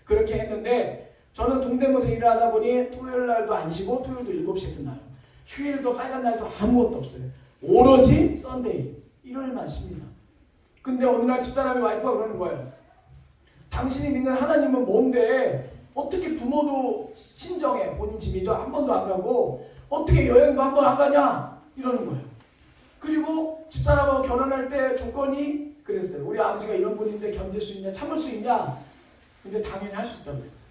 그렇게 했는데 저는 동대문에서 일을 하다 보니 토요일날도 안 쉬고 토요일도 7시에 끝나요. 휴일도 빨간 날도 아무것도 없어요. 오로지 썬데이, 일요일만 쉽니다. 근데 어느 날 집사람이 와이프가 그러는 거예요. 당신이 믿는 하나님은 뭔데 어떻게 부모도 친정에, 본인 집이죠, 한 번도 안 가고 어떻게 여행도 한 번 안 가냐 이러는 거예요. 그리고 집사람하고 결혼할 때 조건이 그랬어요. 우리 아버지가 이런 분인데 견딜 수 있냐, 참을 수 있냐. 근데 당연히 할 수 있다고 했어요.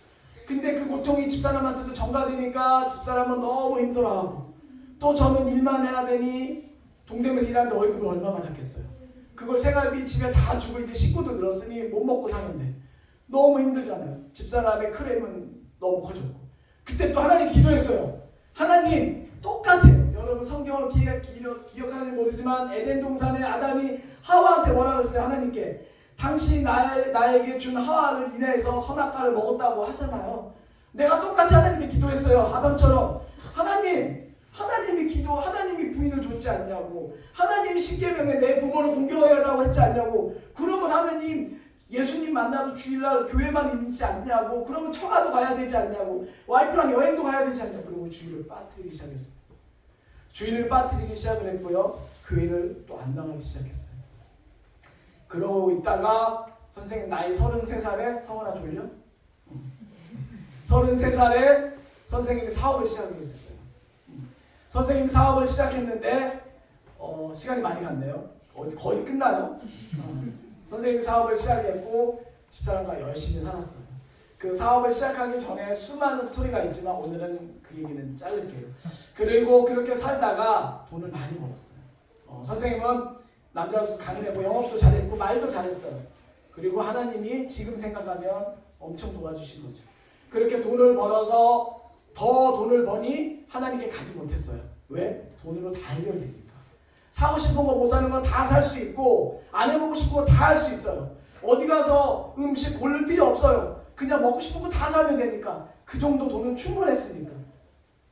근데 그 고통이 집사람한테도 전가되니까 집사람은 너무 힘들어하고, 또 저는 일만 해야 되니 동대문에서 일하는데 월급을 얼마 받았겠어요. 그걸 생활비 집에 다 주고 이제 식구도 늘었으니 못 먹고 사는데 너무 힘들잖아요. 집사람의 크렘은 너무 커졌고. 그때 또 하나님 기도했어요. 하나님 똑같아요. 여러분 성경을 기억하는지 모르지만 에덴 동산에 아담이 하와한테 뭐라 그랬어요? 하나님께 당신이 나에게 준 하와를 인해서 선악과를 먹었다고 하잖아요. 내가 똑같이 하나님께 기도했어요. 아담처럼. 하나님이 부인을 줬지 않냐고. 하나님이 십계명에 내 부모를 공경하라고 했지 않냐고. 그러면 하나님 예수님 만나도 주일날 교회만 있지 않냐고. 그러면 처가도 가야 되지 않냐고. 와이프랑 여행도 가야 되지 않냐고. 그리고 주일을 빠뜨리기 시작했어요. 주일을 빠뜨리기 시작을 했고요. 교회를 또 안 나가기 시작했어요. 그러고 있다가 선생님 나이 33살에 성원아 졸려? 33살에 선생님이 사업을 시작하게 됐어요. 선생님이 사업을 시작했는데 시간이 많이 갔네요. 거의 끝나요. 선생님이 사업을 시작했고 집사람과 열심히 살았어요. 그 사업을 시작하기 전에 수많은 스토리가 있지만 오늘은 그 얘기는 자를게요. 그리고 그렇게 살다가 돈을 많이 벌었어요. 선생님은 남자로서 강인했고 영업도 잘했고 말도 잘했어요. 그리고 하나님이 지금 생각하면 엄청 도와주신 거죠. 그렇게 돈을 벌어서 더 돈을 버니 하나님께 가지 못했어요. 왜? 돈으로 다 해결되니까. 사고 싶은 거 못 사는 거 다 살 수 있고 안 해보고 싶은 거 다 할 수 있어요. 어디 가서 음식 고를 필요 없어요. 그냥 먹고 싶은 거 다 사면 되니까. 그 정도 돈은 충분했으니까.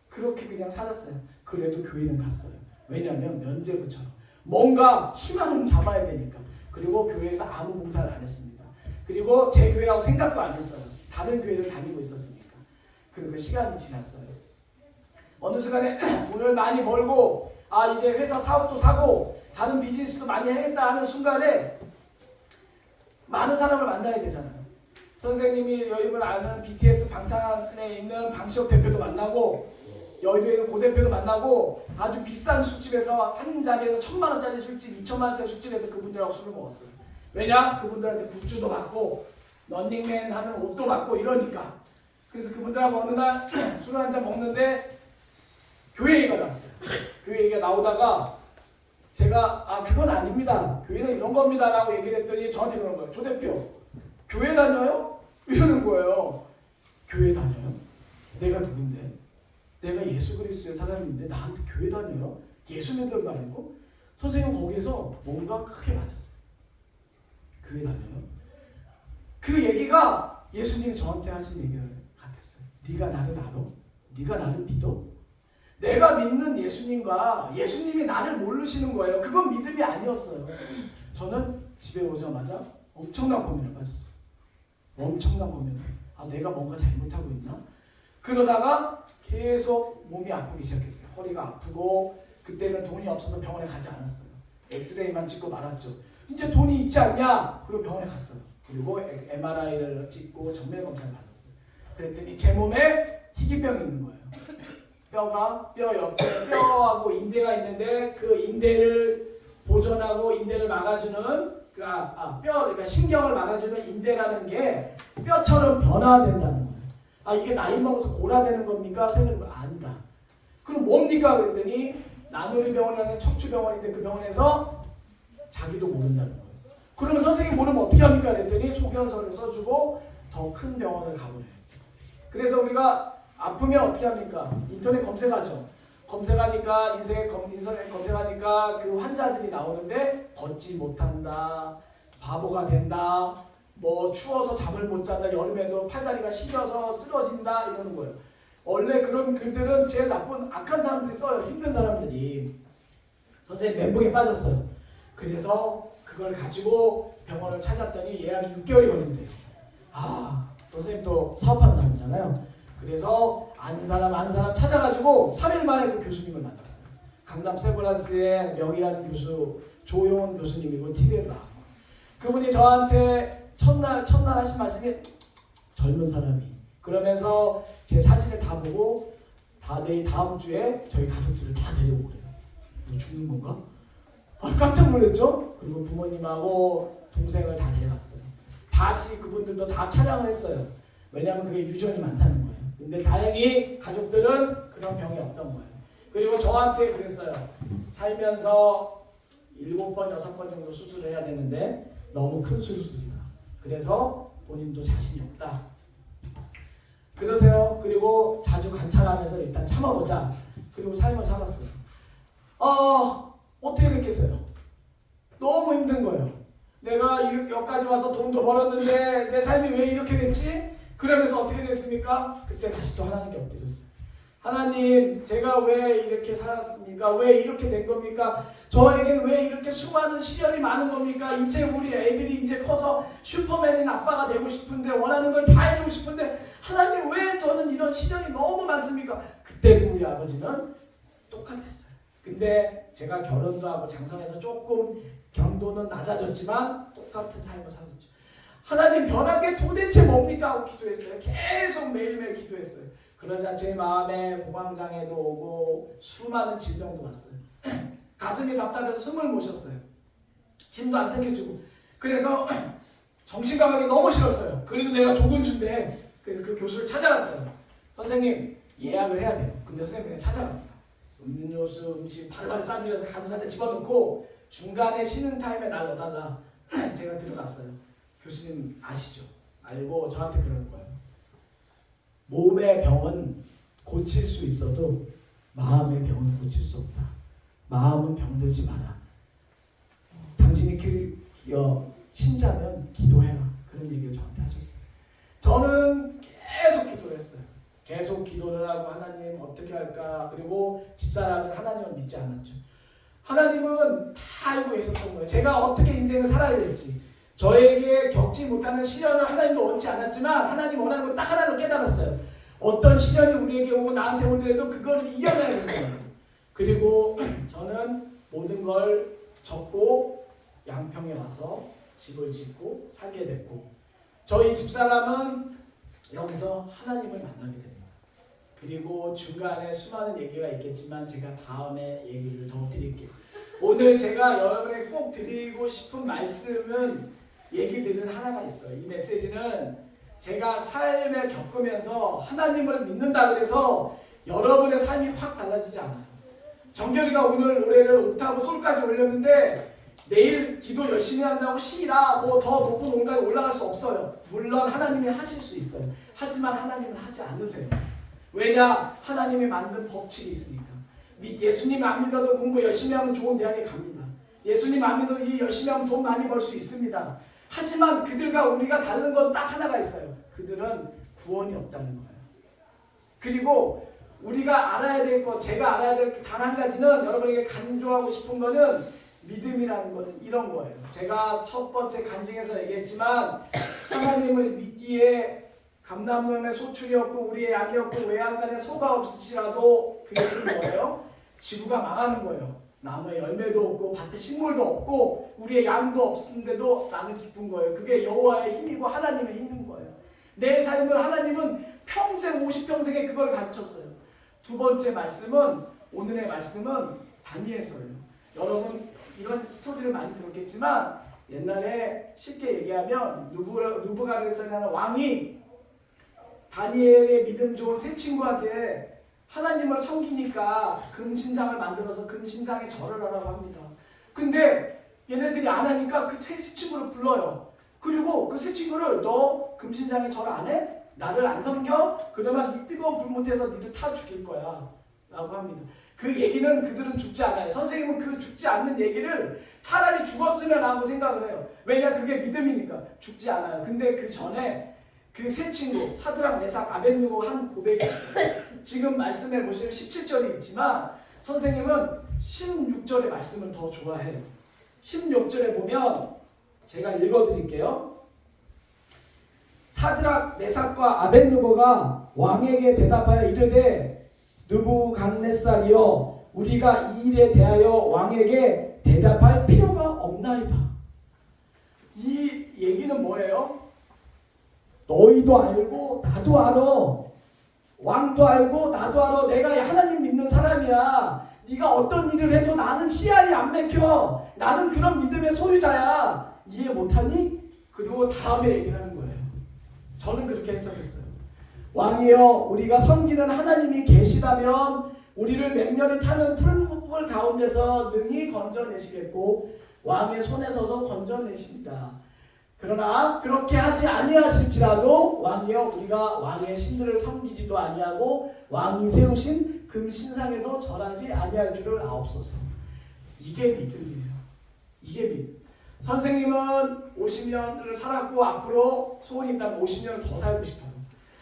그렇게 그냥 살았어요. 그래도 교회는 갔어요. 왜냐하면 면제부처럼 뭔가 희망은 잡아야 되니까. 그리고 교회에서 아무 봉사를 안 했습니다. 그리고 제 교회라고 생각도 안 했어요. 다른 교회를 다니고 있었으니까. 그리고 시간이 지났어요. 어느 순간에 돈을 많이 벌고 이제 회사 사업도 사고 다른 비즈니스도 많이 하겠다 하는 순간에 많은 사람을 만나야 되잖아요. 선생님이 여러분 아는 BTS 방탄에 있는 방시혁 대표도 만나고 여의도에 있는 고 대표도 만나고 아주 비싼 술집에서 한 자리에서 1,000만 원짜리 술집, 2,000만 원짜리 술집에서 그분들하고 술을 먹었어요. 왜냐? 그분들한테 굿즈도 받고 런닝맨 하는 옷도 받고 이러니까. 그래서 그분들하고 어느 날 술을 한잔 먹는데 교회 얘기가 나왔어요. 교회 얘기가 나오다가 제가 그건 아닙니다. 교회는 이런 겁니다 라고 얘기를 했더니 저한테 그러는 거예요. 조 대표 교회 다녀요? 이러는 거예요. 교회 다녀요? 내가 누군데? 내가 예수 그리스도의 사람인데 나한테 교회 다녀요? 예수 믿으러 다니고? 선생님 거기에서 뭔가 크게 맞았어요. 교회 다녀요? 그 얘기가 예수님이 저한테 하신 얘기 같았어요. 네가 나를 알아? 네가 나를 믿어? 내가 믿는 예수님과 예수님이 나를 모르시는 거예요. 그건 믿음이 아니었어요. 저는 집에 오자마자 엄청난 고민을 빠졌어요. 엄청난 고민. 내가 뭔가 잘못하고 있나? 그러다가 계속 몸이 아프기 시작했어요. 허리가 아프고 그때는 돈이 없어서 병원에 가지 않았어요. 엑스레이만 찍고 말았죠. 이제 돈이 있지 않냐? 그리고 병원에 갔어요. 그리고 MRI를 찍고 정밀 검사를 받았어요. 그랬더니 제 몸에 희귀병이 있는 거예요. 뼈 옆에 뼈하고 인대가 있는데 그 인대를 보존하고 인대를 막아주는 그러니까 신경을 막아주는 인대라는 게 뼈처럼 변화된다는 거예요. 이게 나이 먹어서 골아되는 겁니까? 선생님 아니다. 그럼 뭡니까? 그랬더니 나누리병원이라는 척추병원인데 그 병원에서 자기도 모른다는 거예요. 그러면 선생님 모르면 어떻게 합니까? 그랬더니 소견서를 써주고 더 큰 병원을 가보래요. 그래서 우리가 아프면 어떻게 합니까? 인터넷 검색하죠. 검색하니까 인터넷 검색하니까 그 환자들이 나오는데 걷지 못한다, 바보가 된다, 뭐 추워서 잠을 못 잔다, 여름에도 팔다리가 시려서 쓰러진다 이러는 거예요. 원래 그런 글들은 제일 나쁜 악한 사람들이 써요. 힘든 사람들이. 선생님 멘붕에 빠졌어요. 그래서 그걸 가지고 병원을 찾았더니 예약이 6개월이 걸린대요. 선생님 또 사업하는 사람이잖아요. 그래서 아는 사람 찾아가지고 3일 만에 그 교수님을 만났어요. 강남 세브란스의 명의라는 교수 조용훈 교수님이고 TV에 나왔고 그분이 저한테 첫날 하신 말씀이 젊은 사람이 그러면서 제 사진을 다 보고 내일 다음 주에 저희 가족들을 다 데리고 그래요. 너 죽는 건가? 깜짝 놀랐죠? 그리고 부모님하고 동생을 다 데려갔어요. 다시 그분들도 다 촬영을 했어요. 왜냐하면 그게 유전이 많다는 거예요. 근데 다행히 가족들은 그런 병이 없던 거예요. 그리고 저한테 그랬어요. 살면서 7번, 6번 정도 수술을 해야 되는데 너무 큰 수술이다. 그래서 본인도 자신이 없다. 그러세요. 그리고 자주 관찰하면서 일단 참아보자. 그리고 삶을 살았어요. 어떻게 됐겠어요? 너무 힘든 거예요. 내가 여기까지 와서 돈도 벌었는데 내 삶이 왜 이렇게 됐지? 그러면서 어떻게 됐습니까? 그때 다시 또 하나님께 엎드렸어요. 하나님, 제가 왜 이렇게 살았습니까? 왜 이렇게 된 겁니까? 저에겐 왜 이렇게 수많은 시련이 많은 겁니까? 이제 우리 애들이 이제 커서 슈퍼맨인 아빠가 되고 싶은데 원하는 걸 다 해주고 싶은데 하나님 왜 저는 이런 시련이 너무 많습니까? 그때도 우리 아버지는 똑같았어요. 근데 제가 결혼도 하고 장성해서 조금 경도는 낮아졌지만 똑같은 삶을 살았죠. 하나님 변한 게 도대체 뭡니까? 하고 기도했어요. 계속 매일매일 기도했어요. 그러자 제 마음에 공황장애도 오고 수많은 질병도 왔어요. 가슴이 답답해서 숨을 못 쉬었어요. 짐도 안 챙겨주고. 그래서 정신과 가기 너무 싫었어요. 그래도 내가 조근주인데 그래서 그 교수를 찾아갔어요. 선생님 예약을 해야 돼요. 근데 선생님 그냥 찾아갑니다. 음료수, 음식 발발에 싸들여서 간호사한테 집어넣고 중간에 쉬는 타임에 날 넣어달라. 제가 들어갔어요. 교수님 아시죠? 알고 저한테 그러는 거예요. 몸의 병은 고칠 수 있어도 마음의 병은 고칠 수 없다. 마음은 병들지 마라. 당신이 신자면 기도해라. 그런 얘기를 저한테 하셨어요. 저는 계속 기도를 했어요. 계속 기도를 하고 하나님 어떻게 할까. 그리고 집사람은 하나님을 믿지 않았죠. 하나님은 다 알고 계셨던 거예요. 제가 어떻게 인생을 살아야 될지. 저에게 겪지 못하는 시련을 하나님도 원치 않았지만 하나님 원하는 건 딱 하나를 깨달았어요. 어떤 시련이 우리에게 오고 나한테 오더라도 그거를 이겨내야 되는 거예요. 그리고 저는 모든 걸 접고 양평에 와서 집을 짓고 살게 됐고, 저희 집사람은 여기서 하나님을 만나게 됩니다. 그리고 중간에 수많은 얘기가 있겠지만 제가 다음에 얘기를 더 드릴게요. 오늘 제가 여러분에게 꼭 드리고 싶은 말씀은 얘기들은 하나가 있어요. 이 메시지는 제가 삶을 겪으면서 하나님을 믿는다 그래서 여러분의 삶이 확 달라지지 않아요. 정결이가 오늘 노래를 옥타브 솔까지 올렸는데 내일 기도 열심히 한다고 C라 뭐 더 높은 온가에 올라갈 수 없어요. 물론 하나님이 하실 수 있어요. 하지만 하나님은 하지 않으세요. 왜냐? 하나님이 만든 법칙이 있으니까. 예수님 안 믿어도 공부 열심히 하면 좋은 대학에 갑니다. 예수님 안 믿어도 이 열심히 하면 돈 많이 벌 수 있습니다. 하지만 그들과 우리가 다른 건 딱 하나가 있어요. 그들은 구원이 없다는 거예요. 그리고 우리가 알아야 될 것, 제가 알아야 될 단 한 가지는, 여러분에게 강조하고 싶은 거는 믿음이라는 거는 이런 거예요. 제가 첫 번째 간증에서 얘기했지만 하나님을 믿기에 감람나무에 소출이 없고 우리의 약이 없고 외양간에 소가 없을지라도 그게 뭐예요? 지구가 망하는 거예요. 나무에 열매도 없고 밭에 식물도 없고 우리의 양도 없는데도 나는 기쁜 거예요. 그게 여호와의 힘이고 하나님의 힘인 거예요. 내 삶을 하나님은 평생 50평생에 그걸 가르쳤어요. 두 번째 말씀은, 오늘의 말씀은 다니엘서예요. 여러분 이런 스토리를 많이 들었겠지만 옛날에 쉽게 얘기하면 누부갓네살이라는 왕이 다니엘의 믿음 좋은 세 친구한테 하나님을 섬기니까 금신상을 만들어서 금신상에 절을 하라고 합니다. 근데 얘네들이 안 하니까 그 세 친구를 불러요. 그리고 그 세 친구를, 너 금신상에 절 안 해? 나를 안 섬겨? 그러면 이 뜨거운 불 못해서 니들 타 죽일 거야 라고 합니다. 그 얘기는 그들은 죽지 않아요. 선생님은 그 죽지 않는 얘기를 차라리 죽었으면 하고 생각을 해요. 왜냐? 그게 믿음이니까. 죽지 않아요. 근데 그 전에 그 세 친구 사드락 메삭 아벳느고가 한 고백이 있어요. 지금 말씀해 보시면 17절이 있지만 선생님은 16절의 말씀을 더 좋아해요. 16절에 보면 제가 읽어드릴게요. 사드락 메삭과 아벳느고가 왕에게 대답하여 이르되 느부갓네살이여, 우리가 이 일에 대하여 왕에게 대답할 필요가 없나이다. 이 얘기는 뭐예요? 너희도 알고 나도 알아. 왕도 알고 나도 알아. 내가 하나님 믿는 사람이야. 네가 어떤 일을 해도 나는 씨알이 안 맥혀. 나는 그런 믿음의 소유자야. 이해 못하니? 그리고 다음에 얘기를 하는 거예요. 저는 그렇게 해석했어요. 왕이여, 우리가 섬기는 하나님이 계시다면 우리를 맹렬히 타는 풀물 가운데서 능히 건져내시겠고 왕의 손에서도 건져내십니다. 그러나 그렇게 하지 아니하실지라도 왕이여, 우리가 왕의 신들을 섬기지도 아니하고 왕이 세우신 금신상에도 절하지 아니할 줄을 아옵소서. 이게 믿음이에요. 이게 믿음. 선생님은 50년을 살았고 앞으로 소원이 있다면 50년을 더 살고 싶어요.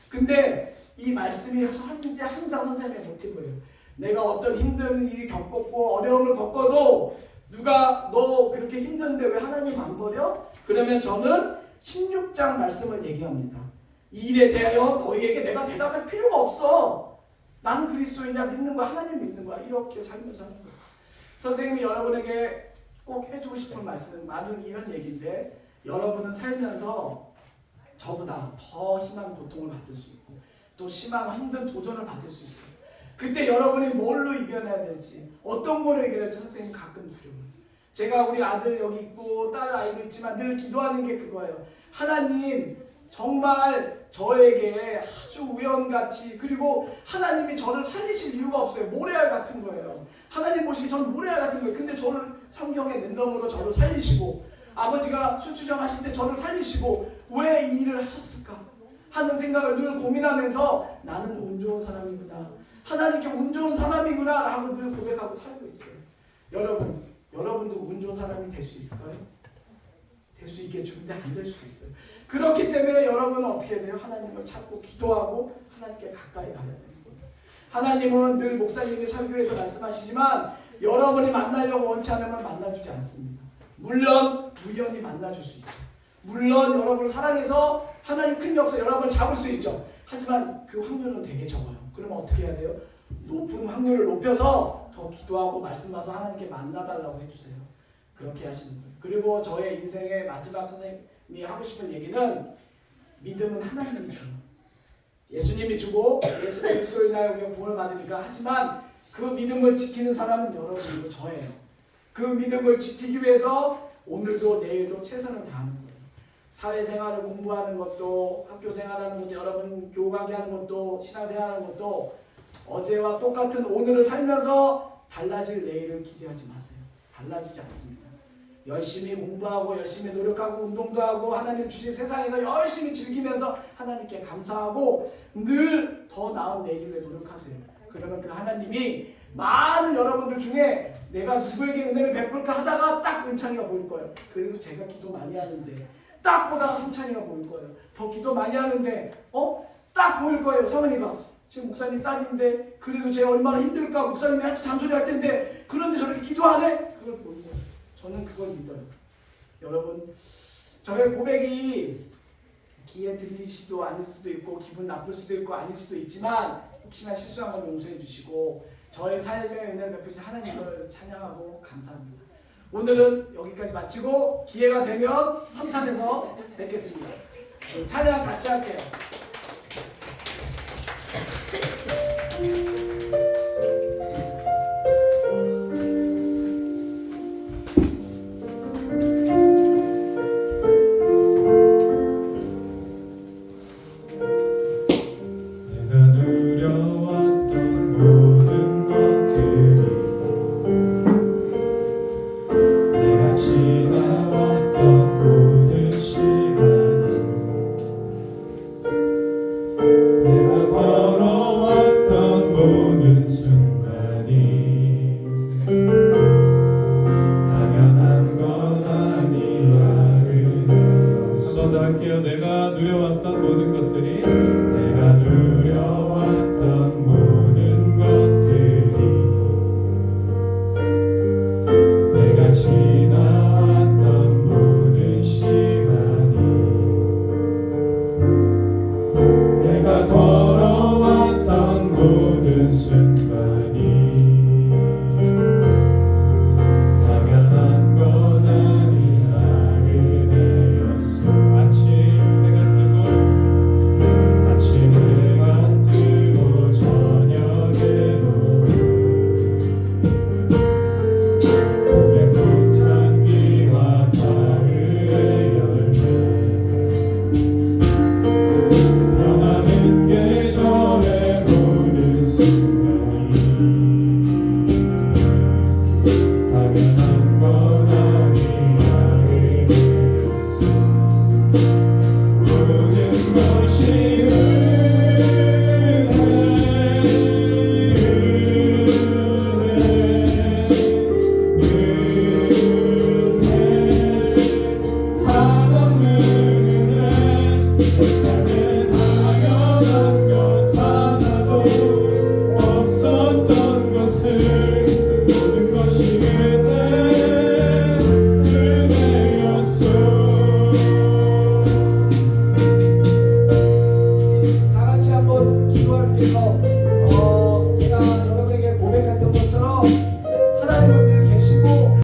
근데 이 말씀이 현재 항상 선생님의 모티브예요. 내가 어떤 힘든 일이 겪었고 어려움을 겪어도 누가 너 그렇게 힘든데 왜 하나님 안 버려? 그러면 저는 16장 말씀을 얘기합니다. 이 일에 대하여 너희에게 내가 대답할 필요가 없어. 나는 그리스도인이야, 믿는 거야, 하나님 믿는 거야. 이렇게 살면서 하는 거예요. 선생님이 여러분에게 꼭 해주고 싶은 말씀, 많은 이런 얘기인데, 여러분은 살면서 저보다 더 심한 고통을 받을 수 있고 또 심한 힘든 도전을 받을 수 있어요. 그때 여러분이 뭘로 이겨내야 될지, 어떤 걸로 이겨내야 될지 선생님 가끔 두려워요. 제가 우리 아들 여기 있고 딸 아이도 있지만 늘 기도하는 게 그거예요. 하나님, 정말 저에게 아주 우연같이, 그리고 하나님이 저를 살리실 이유가 없어요. 모래알 같은 거예요. 하나님 보시기 저는 모래알 같은 거예요. 근데 저를 성경의 랜덤으로 저를 살리시고, 아버지가 수추정하실 때 저를 살리시고 왜 이 일을 하셨을까 하는 생각을 늘 고민하면서 나는 운 좋은 사람이구나, 하나님께 운 좋은 사람이구나 라고 늘 고백하고 살고 있어요. 여러분도 운 좋은 사람이 될 수 있을까요? 될 수 있겠죠. 근데 안 될 수도 있어요. 그렇기 때문에 여러분은 어떻게 해야 돼요? 하나님을 찾고 기도하고 하나님께 가까이 가야 되는 거예요. 하나님은 늘 목사님이 설교에서 말씀하시지만 여러분이 만나려고 원치 않으면 만나주지 않습니다. 물론 우연히 만나줄 수 있죠. 물론 여러분을 사랑해서 하나님 큰 역사 여러분을 잡을 수 있죠. 하지만 그 확률은 되게 적어요. 그러면 어떻게 해야 돼요? 높은 확률을 높여서 더 기도하고 말씀하서 하나님께 만나달라고 해주세요. 그렇게 하시는 거예요. 그리고 저의 인생의 마지막 선생님이 하고 싶은 얘기는 믿음은 하나님이 줘요. 예수님이 주고 예수 그리스도로 인하여 우리가 구원을 받으니까 하지만 그 믿음을 지키는 사람은 여러분이고 저예요. 그 믿음을 지키기 위해서 오늘도 내일도 최선을 다하는 거예요. 사회생활을 공부하는 것도 학교 생활하는 것도 여러분 교육하게 하는 것도 신앙생활하는 것도 어제와 똑같은 오늘을 살면서 달라질 내일을 기대하지 마세요. 달라지지 않습니다. 열심히 공부하고 열심히 노력하고 운동도 하고 하나님 주신 세상에서 열심히 즐기면서 하나님께 감사하고 늘 더 나은 내일을 위해 노력하세요. 그러면 그 하나님이 많은 여러분들 중에 내가 누구에게 은혜를 베풀까 하다가 딱 은찬이가 보일 거예요. 그래도 제가 기도 많이 하는데 딱 보다가 성찬이가 보일 거예요. 더 기도 많이 하는데 딱 보일 거예요. 성은이가 지금 목사님 딸인데 그래도 쟤 얼마나 힘들까 목사님이 아주 잔소리 할 텐데 그런데 저렇게 기도 안 해? 그걸 보일 거예요. 저는 그걸 믿어요. 여러분 저의 고백이 귀에 들리지도 않을 수도 있고 기분 나쁠 수도 있고 아닐 수도 있지만 혹시나 실수한 건 용서해 주시고 저의 삶의 은혜를 베푸신 하나님을 찬양하고 감사합니다. 오늘은 여기까지 마치고 기회가 되면 3탄에서 뵙겠습니다. 찬양 같이 할게요.